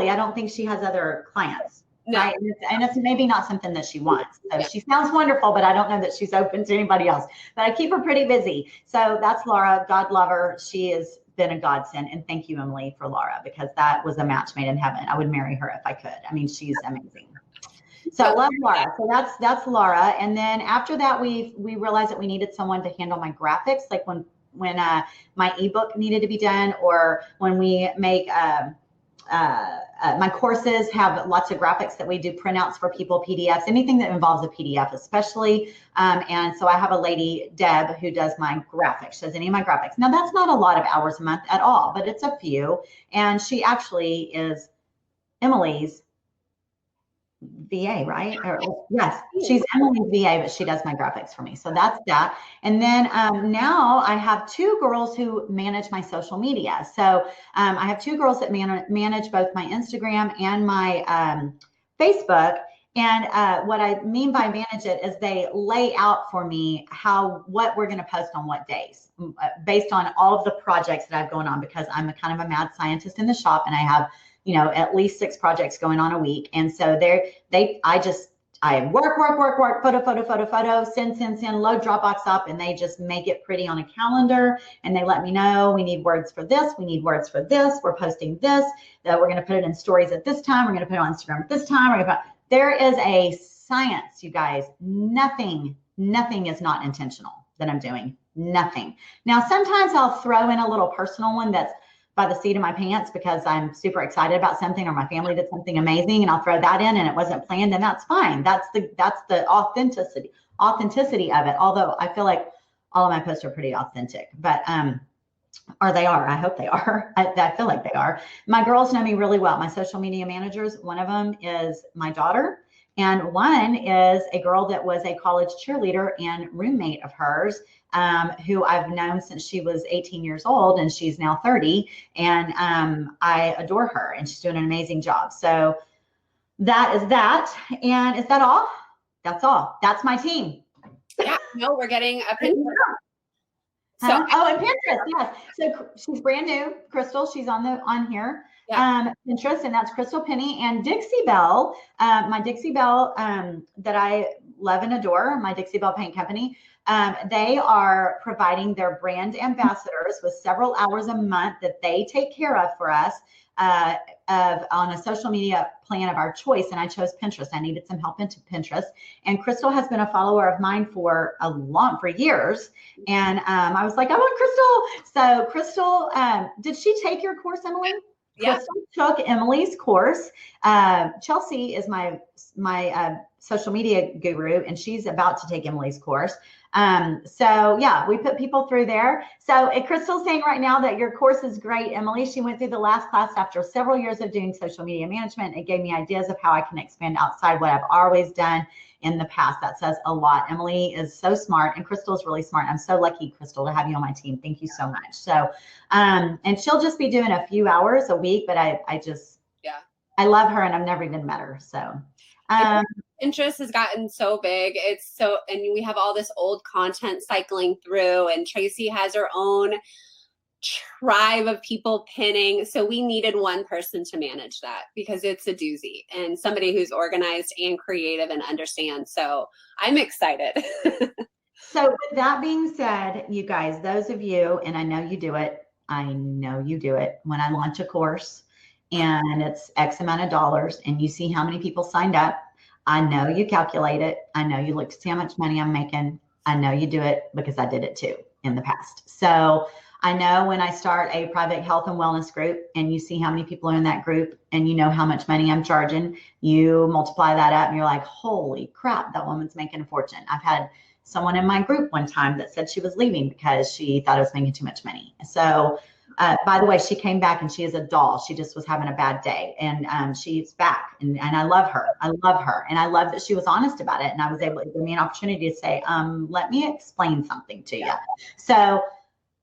I don't think she has other clients. No. Right. And it's maybe not something that she wants. So she sounds wonderful, but I don't know that she's open to anybody else. But I keep her pretty busy. So that's Laura. God love her. She has been a godsend. And thank you, Emily, for Laura, because that was a match made in heaven. I would marry her if I could. I mean, she's amazing. So I love Laura. So that's Laura. And then after that, we realized that we needed someone to handle my graphics, like when my ebook needed to be done, or when we make my courses have lots of graphics that we do, printouts for people, PDFs, anything that involves a PDF, especially. And so I have a lady, Deb, who does my graphics. She does any of my graphics. Now that's not a lot of hours a month at all, but it's a few. And she actually is Emily's VA, right? Yes, she's Emily's VA, but she does my graphics for me. So that's that. And then now I have two girls who manage my social media. So I have two girls that manage both my Instagram and my Facebook. And what I mean by manage it is they lay out for me what we're going to post on what days, based on all of the projects that I've going on, because I'm a kind of a mad scientist in the shop, and I have at least 6 projects going on a week. And so I work, photo, send, load Dropbox up, and they just make it pretty on a calendar. And they let me know, we need words for this. We need words for this. We're posting this, that we're going to put it in stories at this time. We're going to put it on Instagram at this time. There is a science, you guys. Nothing is not intentional that I'm doing. Nothing. Now, sometimes I'll throw in a little personal one that's by the seat of my pants because I'm super excited about something, or my family did something amazing, and I'll throw that in and it wasn't planned, and that's fine. That's the authenticity of it. Although I feel like all of my posts are pretty authentic, but or they are. I hope they are. I feel like they are. My girls know me really well. My social media managers, one of them is my daughter, and one is a girl that was a college cheerleader and roommate of hers, who I've known since she was 18 years old, and she's now 30. And I adore her, and she's doing an amazing job. So that is that. And is that all? That's all. That's my team. Yeah, no, we're getting a Pinterest. And Pinterest, yes. So she's brand new, Krystal. She's on here. Yeah. Pinterest, and that's Krystal Penny. And Dixie Belle, my Dixie Belle that I love and adore, my Dixie Belle Paint Company. They are providing their brand ambassadors with several hours a month that they take care of for us on a social media plan of our choice. And I chose Pinterest. I needed some help into Pinterest. And Krystal has been a follower of mine for years. And I was like, I want Krystal. So Krystal, did she take your course, Emily? Yeah. Krystal took Emily's course. Chelsea is my social media guru, and she's about to take Emily's course. So yeah, we put people through there. So Krystal's saying right now that your course is great, Emily. She went through the last class after several years of doing social media management. It gave me ideas of how I can expand outside what I've always done in the past. That says a lot. Emily is so smart, and Krystal's really smart. I'm so lucky, Krystal, to have you on my team. Thank you so much. So, and she'll just be doing a few hours a week, but I I love her, and I've never even met her. So, Pinterest has gotten so big. And we have all this old content cycling through, and Tracey has her own tribe of people pinning. So we needed one person to manage that, because it's a doozy, and somebody who's organized and creative and understands. So I'm excited. So with that being said, you guys, those of you, and I know you do it, when I launch a course and it's X amount of dollars and you see how many people signed up, I know you calculate it. I know you look to see how much money I'm making. I know you do it because I did it too in the past. So I know when I start a private health and wellness group and you see how many people are in that group and you know how much money I'm charging, you multiply that up and you're like, holy crap, that woman's making a fortune. I've had someone in my group one time that said she was leaving because she thought I was making too much money. So by the way, she came back and she is a doll. She just was having a bad day, and she's back, and I love her. I love her. And I love that she was honest about it. And I was able to give me an opportunity to say, let me explain something to you. So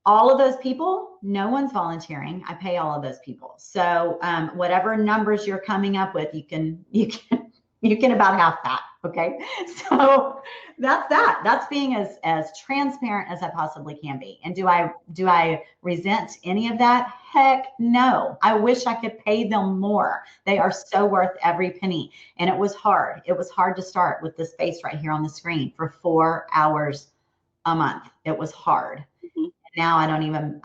all of those people, no one's volunteering. I pay all of those people. So whatever numbers you're coming up with, you can about half that. Okay. So that's that. That's being as transparent as I possibly can be. And do I resent any of that? Heck no. I wish I could pay them more. They are so worth every penny. And it was hard. It was hard to start with this face right here on the screen for 4 hours a month. It was hard. Mm-hmm. Now I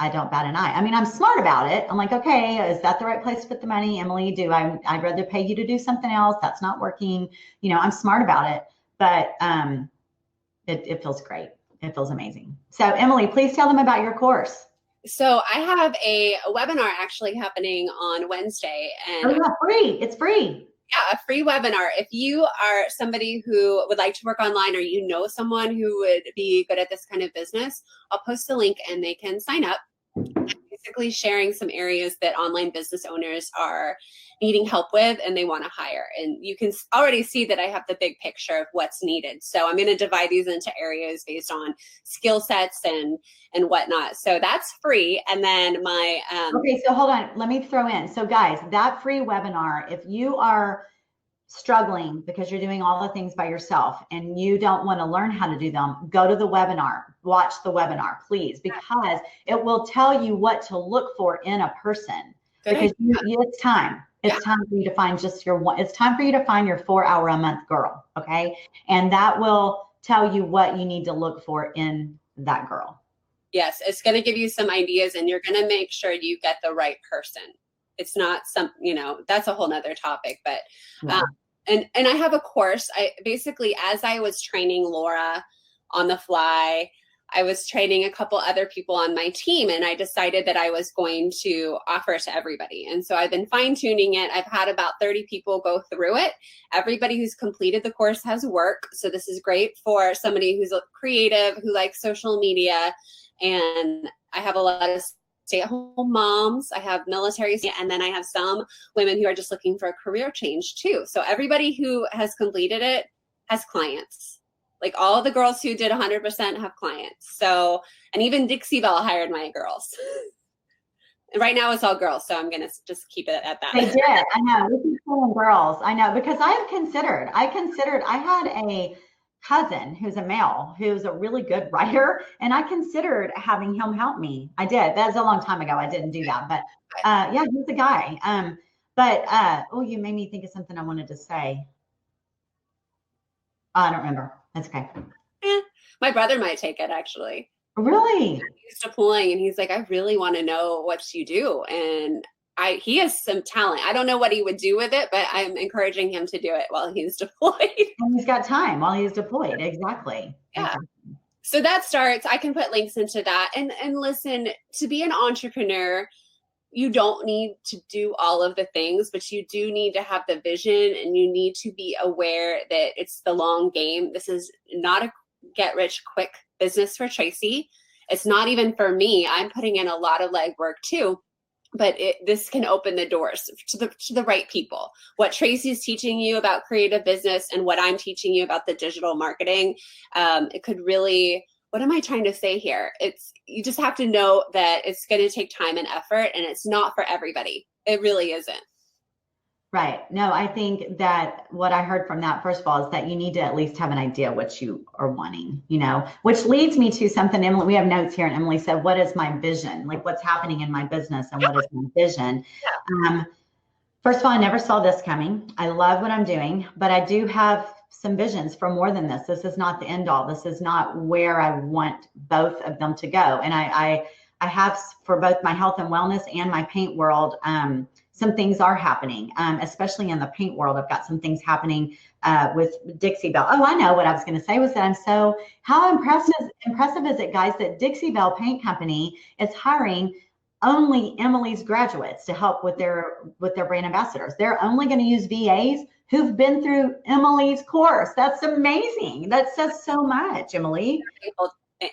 don't bat an eye. I mean, I'm smart about it. I'm like, okay, is that the right place to put the money? Emily, I'd rather pay you to do something else. That's not working. You know, I'm smart about it, but it feels great. It feels amazing. So Emily, please tell them about your course. So I have a webinar actually happening on Wednesday. And yeah, free. It's free. Yeah, a free webinar. If you are somebody who would like to work online, or you know someone who would be good at this kind of business, I'll post a link and they can sign up. I'm basically sharing some areas that online business owners are needing help with and they want to hire. And you can already see that I have the big picture of what's needed. So I'm going to divide these into areas based on skill sets and whatnot. So that's free. And then my okay, so hold on, let me throw in. So guys, that free webinar, if you are struggling because you're doing all the things by yourself and you don't want to learn how to do them, go to the webinar, watch the webinar, please, because it will tell you what to look for in a person. Because it's time. It's time for you to find it's time for you to find your 4 hour a month girl. Okay. And that will tell you what you need to look for in that girl. Yes. It's going to give you some ideas and you're going to make sure you get the right person. It's not that's a whole nother topic, but, and I have a course. I basically, as I was training Laura on the fly, I was training a couple other people on my team, and I decided that I was going to offer it to everybody. And so I've been fine tuning it. I've had about 30 people go through it. Everybody who's completed the course has work. So this is great for somebody who's creative, who likes social media. And I have a lot of stay-at-home moms. I have military, and then I have some women who are just looking for a career change too. So everybody who has completed it has clients. Like all the girls who did 100% have clients. So, and even Dixie Belle hired my girls. And right now it's all girls. So I'm going to just keep it at that. They did. I know. We keep calling girls. I know, because I had a cousin who's a male, who's a really good writer. And I considered having him help me. I did. That was a long time ago. I didn't do that, but yeah, he's a guy. You made me think of something I wanted to say. I don't remember. That's okay. My brother might take it, actually. Really? He's deploying and he's like, I really want to know what you do. And he has some talent. I don't know what he would do with it, but I'm encouraging him to do it while he's deployed. And he's got time while he's deployed. Exactly. Yeah. Exactly. So that starts, I can put links into that. And listen, to be an entrepreneur, you don't need to do all of the things, but you do need to have the vision, and you need to be aware that it's the long game. This is not a get rich quick business for Tracey. It's not even for me. I'm putting in a lot of legwork too, but this can open the doors to the right people. What Tracey's teaching you about creative business and what I'm teaching you about the digital marketing, it could really, what am I trying to say here? You just have to know that it's going to take time and effort, and it's not for everybody. It really isn't. Right. No, I think that what I heard from that, first of all, is that you need to at least have an idea what you are wanting, which leads me to something, Emily, we have notes here, and Emily said, what is my vision? Like, what's happening in my business and what is my vision? Yeah. First of all, I never saw this coming. I love what I'm doing, but I do have some visions for more than this. This is not the end all. This is not where I want both of them to go. And I have, for both my health and wellness and my paint world, some things are happening, especially in the paint world. I've got some things happening with Dixie Belle. Oh, I know what I was going to say was that how impressive is it, guys, that Dixie Belle Paint Company is hiring only Emily's graduates to help with their brand ambassadors. They're only going to use VAs who've been through Emily's course. That's amazing. That says so much, Emily.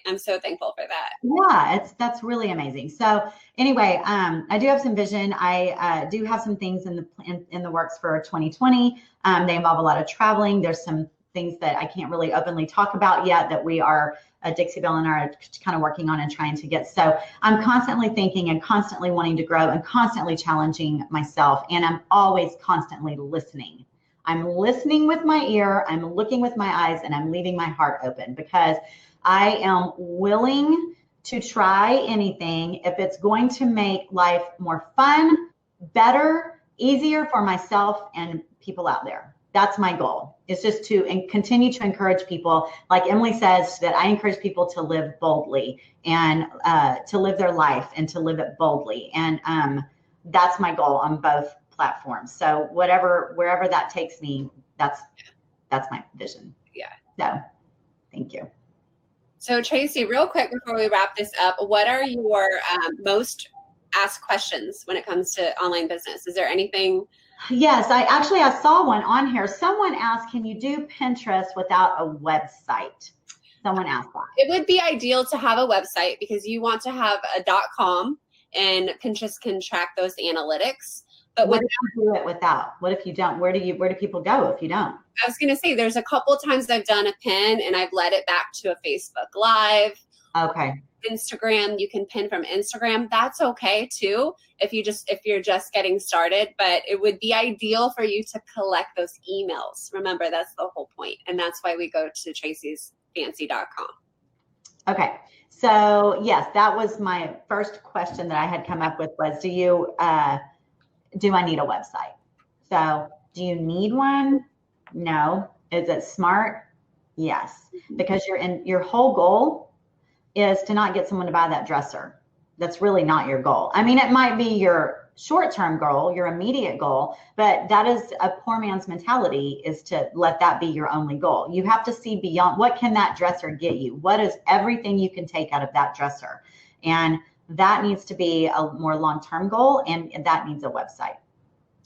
I'm so thankful for that. Yeah, that's really amazing. So anyway, I do have some vision. I do have some things in the works for 2020. They involve a lot of traveling. There's some things that I can't really openly talk about yet that we are, Dixie Belle and I are kind of working on and trying to get. So I'm constantly thinking and constantly wanting to grow and constantly challenging myself. And I'm always constantly listening. I'm listening with my ear, I'm looking with my eyes, and I'm leaving my heart open, because I am willing to try anything if it's going to make life more fun, better, easier for myself and people out there. That's my goal. It's just to continue to encourage people. Like Emily says, that I encourage people to live boldly and to live their life and to live it boldly. And that's my goal on both platforms. So wherever that takes me, that's my vision. Yeah. So thank you. So Tracey, real quick before we wrap this up, what are your most asked questions when it comes to online business? Is there anything? Yes, I saw one on here. Someone asked, can you do Pinterest without a website? Someone asked that. It would be ideal to have a website, because you want to have a .com, and Pinterest can track those analytics. But what if you do it without? What if you don't? Where do people go if you don't? I was going to say, there's a couple times I've done a pin and I've led it back to a Facebook Live. Okay. Instagram, you can pin from Instagram. That's okay too, if you're just getting started. But it would be ideal for you to collect those emails. Remember, that's the whole point, and that's why we go to traceysfancy.com. Okay. So yes, that was my first question that I had come up with was, do I need a website? So do you need one? No. Is it smart? Yes. Because your whole goal is to not get someone to buy that dresser. That's really not your goal. I mean, it might be your short-term goal, your immediate goal, but that is a poor man's mentality, is to let that be your only goal. You have to see beyond. What can that dresser get you? What is everything you can take out of that dresser? And that needs to be a more long-term goal, and that needs a website.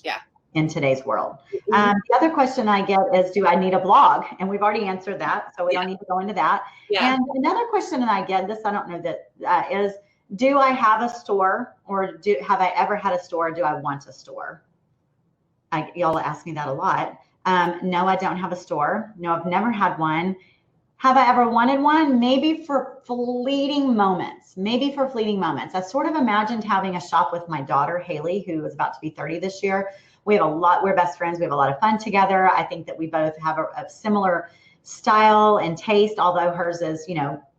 Yeah. In today's world. The other question I get is, do I need a blog? And we've already answered that, so we don't need to go into that. Yeah. And another question that I get, this I don't know that is, do I have a store, or have I ever had a store? Or do I want a store? Y'all ask me that a lot. No, I don't have a store. No, I've never had one. Have I ever wanted one? Maybe for fleeting moments. I sort of imagined having a shop with my daughter, Haley, who is about to be 30 this year. We're best friends. We have a lot of fun together. I think that we both have a similar style and taste, although hers is,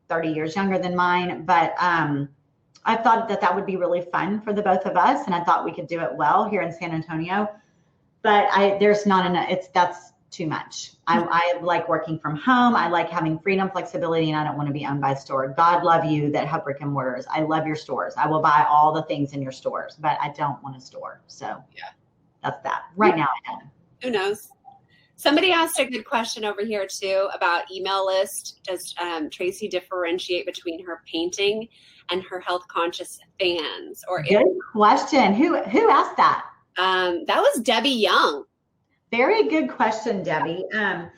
30 years younger than mine. But I thought that would be really fun for the both of us. And I thought we could do it well here in San Antonio. But there's not enough, that's too much. I like working from home. I like having freedom, flexibility, and I don't want to be owned by a store. God love you that have brick and mortars. I love your stores. I will buy all the things in your stores, but I don't want a store. So yeah, that's that. Right now I don't. Who knows? Somebody asked a good question over here too about email list. Does Tracey differentiate between her painting and her health conscious fans? Or good question. Who asked that? That was Debbie Young. Very good question, Debbie. That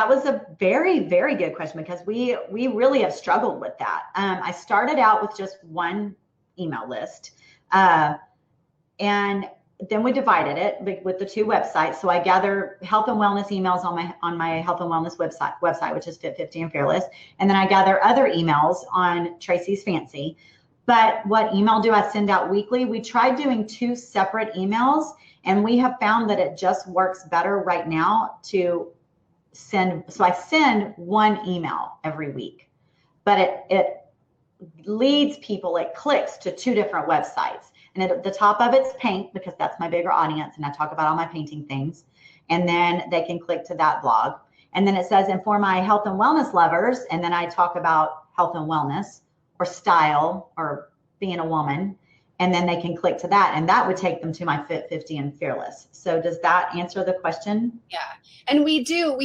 was a very, very good question, because we really have struggled with that. I started out with just one email list, and then we divided it with the two websites. So I gather health and wellness emails on my health and wellness website, which is Fit 50 and Fearless, and then I gather other emails on Traceys Fancy. But what email do I send out weekly? We tried doing two separate emails, and we have found that it just works better right now to send. So I send one email every week, but it leads people, it clicks to two different websites. And at the top of it's paint, because that's my bigger audience, and I talk about all my painting things. And then they can click to that blog. And then it says, and for my health and wellness lovers, and then I talk about health and wellness, or style, or being a woman. and then they can click to that, and that would take them to my Fit 50 and Fearless. So does that answer the question? Yeah. And we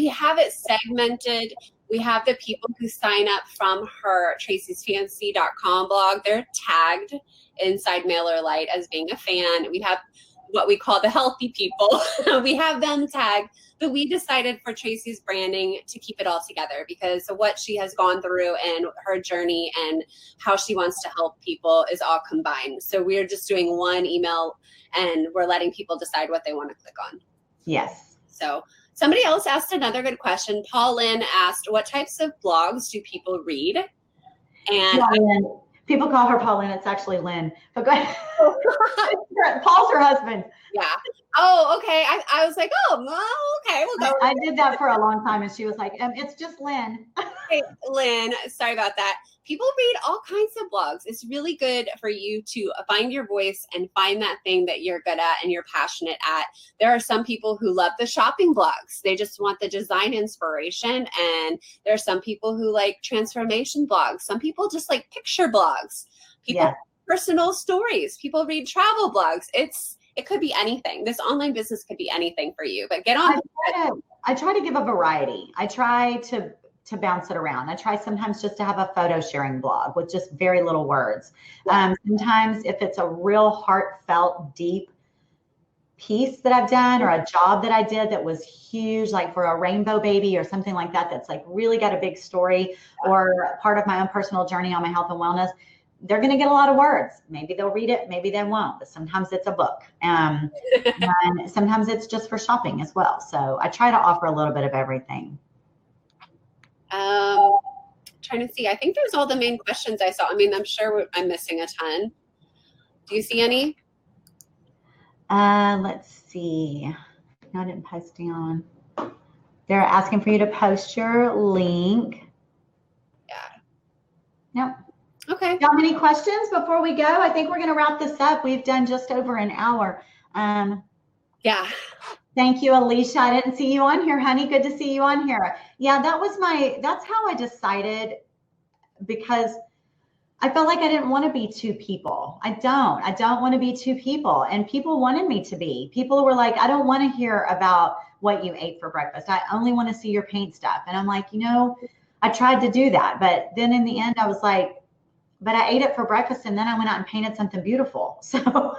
have it segmented. We have the people who sign up from her traceysfancy.com blog. They're tagged inside MailerLite as being a fan. We have what we call the healthy people. We have them tagged, but we decided for Tracey's branding to keep it all together because of what she has gone through and her journey and how she wants to help people is all combined. So we're just doing one email and we're letting people decide what they want to click on. Yes. So somebody else asked another good question. Paul Lynn asked, what types of blogs do people read? And people call her Pauline. It's actually Lynn. But go ahead. Paul's her husband. Yeah. Oh, okay. I was like, oh, okay. We'll go. I did that for a long time, and she was like, it's just Lynn. Hey, Lynn, sorry about that. People read all kinds of blogs. It's really good for you to find your voice and find that thing that you're good at and you're passionate at. There are some people who love the shopping blogs. They just want the design inspiration. And there are some people who like transformation blogs. Some people just like picture blogs. People personal stories. People read travel blogs. It could be anything. This online business could be anything for you, but get on. I try to give a variety. I try to bounce it around. I try sometimes just to have a photo sharing blog with just very little words. Sometimes if it's a real heartfelt, deep piece that I've done or a job that I did that was huge, like for a rainbow baby or something like that, that's like really got a big story or part of my own personal journey on my health and wellness, they're going to get a lot of words. Maybe they'll read it, maybe they won't, but sometimes it's a book. And sometimes it's just for shopping as well. So I try to offer a little bit of everything. Trying to see. I think there's all the main questions I saw. I mean, I'm sure I'm missing a ton. Do you see any? Let's see. No, I didn't post down. They're asking for you to post your link. Yeah. Nope. Okay. Got any questions before we go? I think we're going to wrap this up. We've done just over an hour. Yeah. Thank you, Alicia. I didn't see you on here, honey. Good to see you on here. Yeah, that's how I decided, because I felt like I didn't want to be two people. I don't want to be two people. And people wanted me to be. People were like, I don't want to hear about what you ate for breakfast. I only want to see your paint stuff. And I'm like, I tried to do that. But then in the end, I was like, but I ate it for breakfast and then I went out and painted something beautiful. So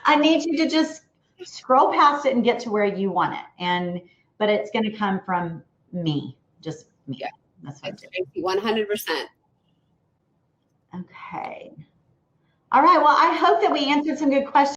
I need you to just scroll past it and get to where you want it. But it's going to come from me, just me. Yeah. That's what I do. 100%. Okay. All right. Well, I hope that we answered some good questions.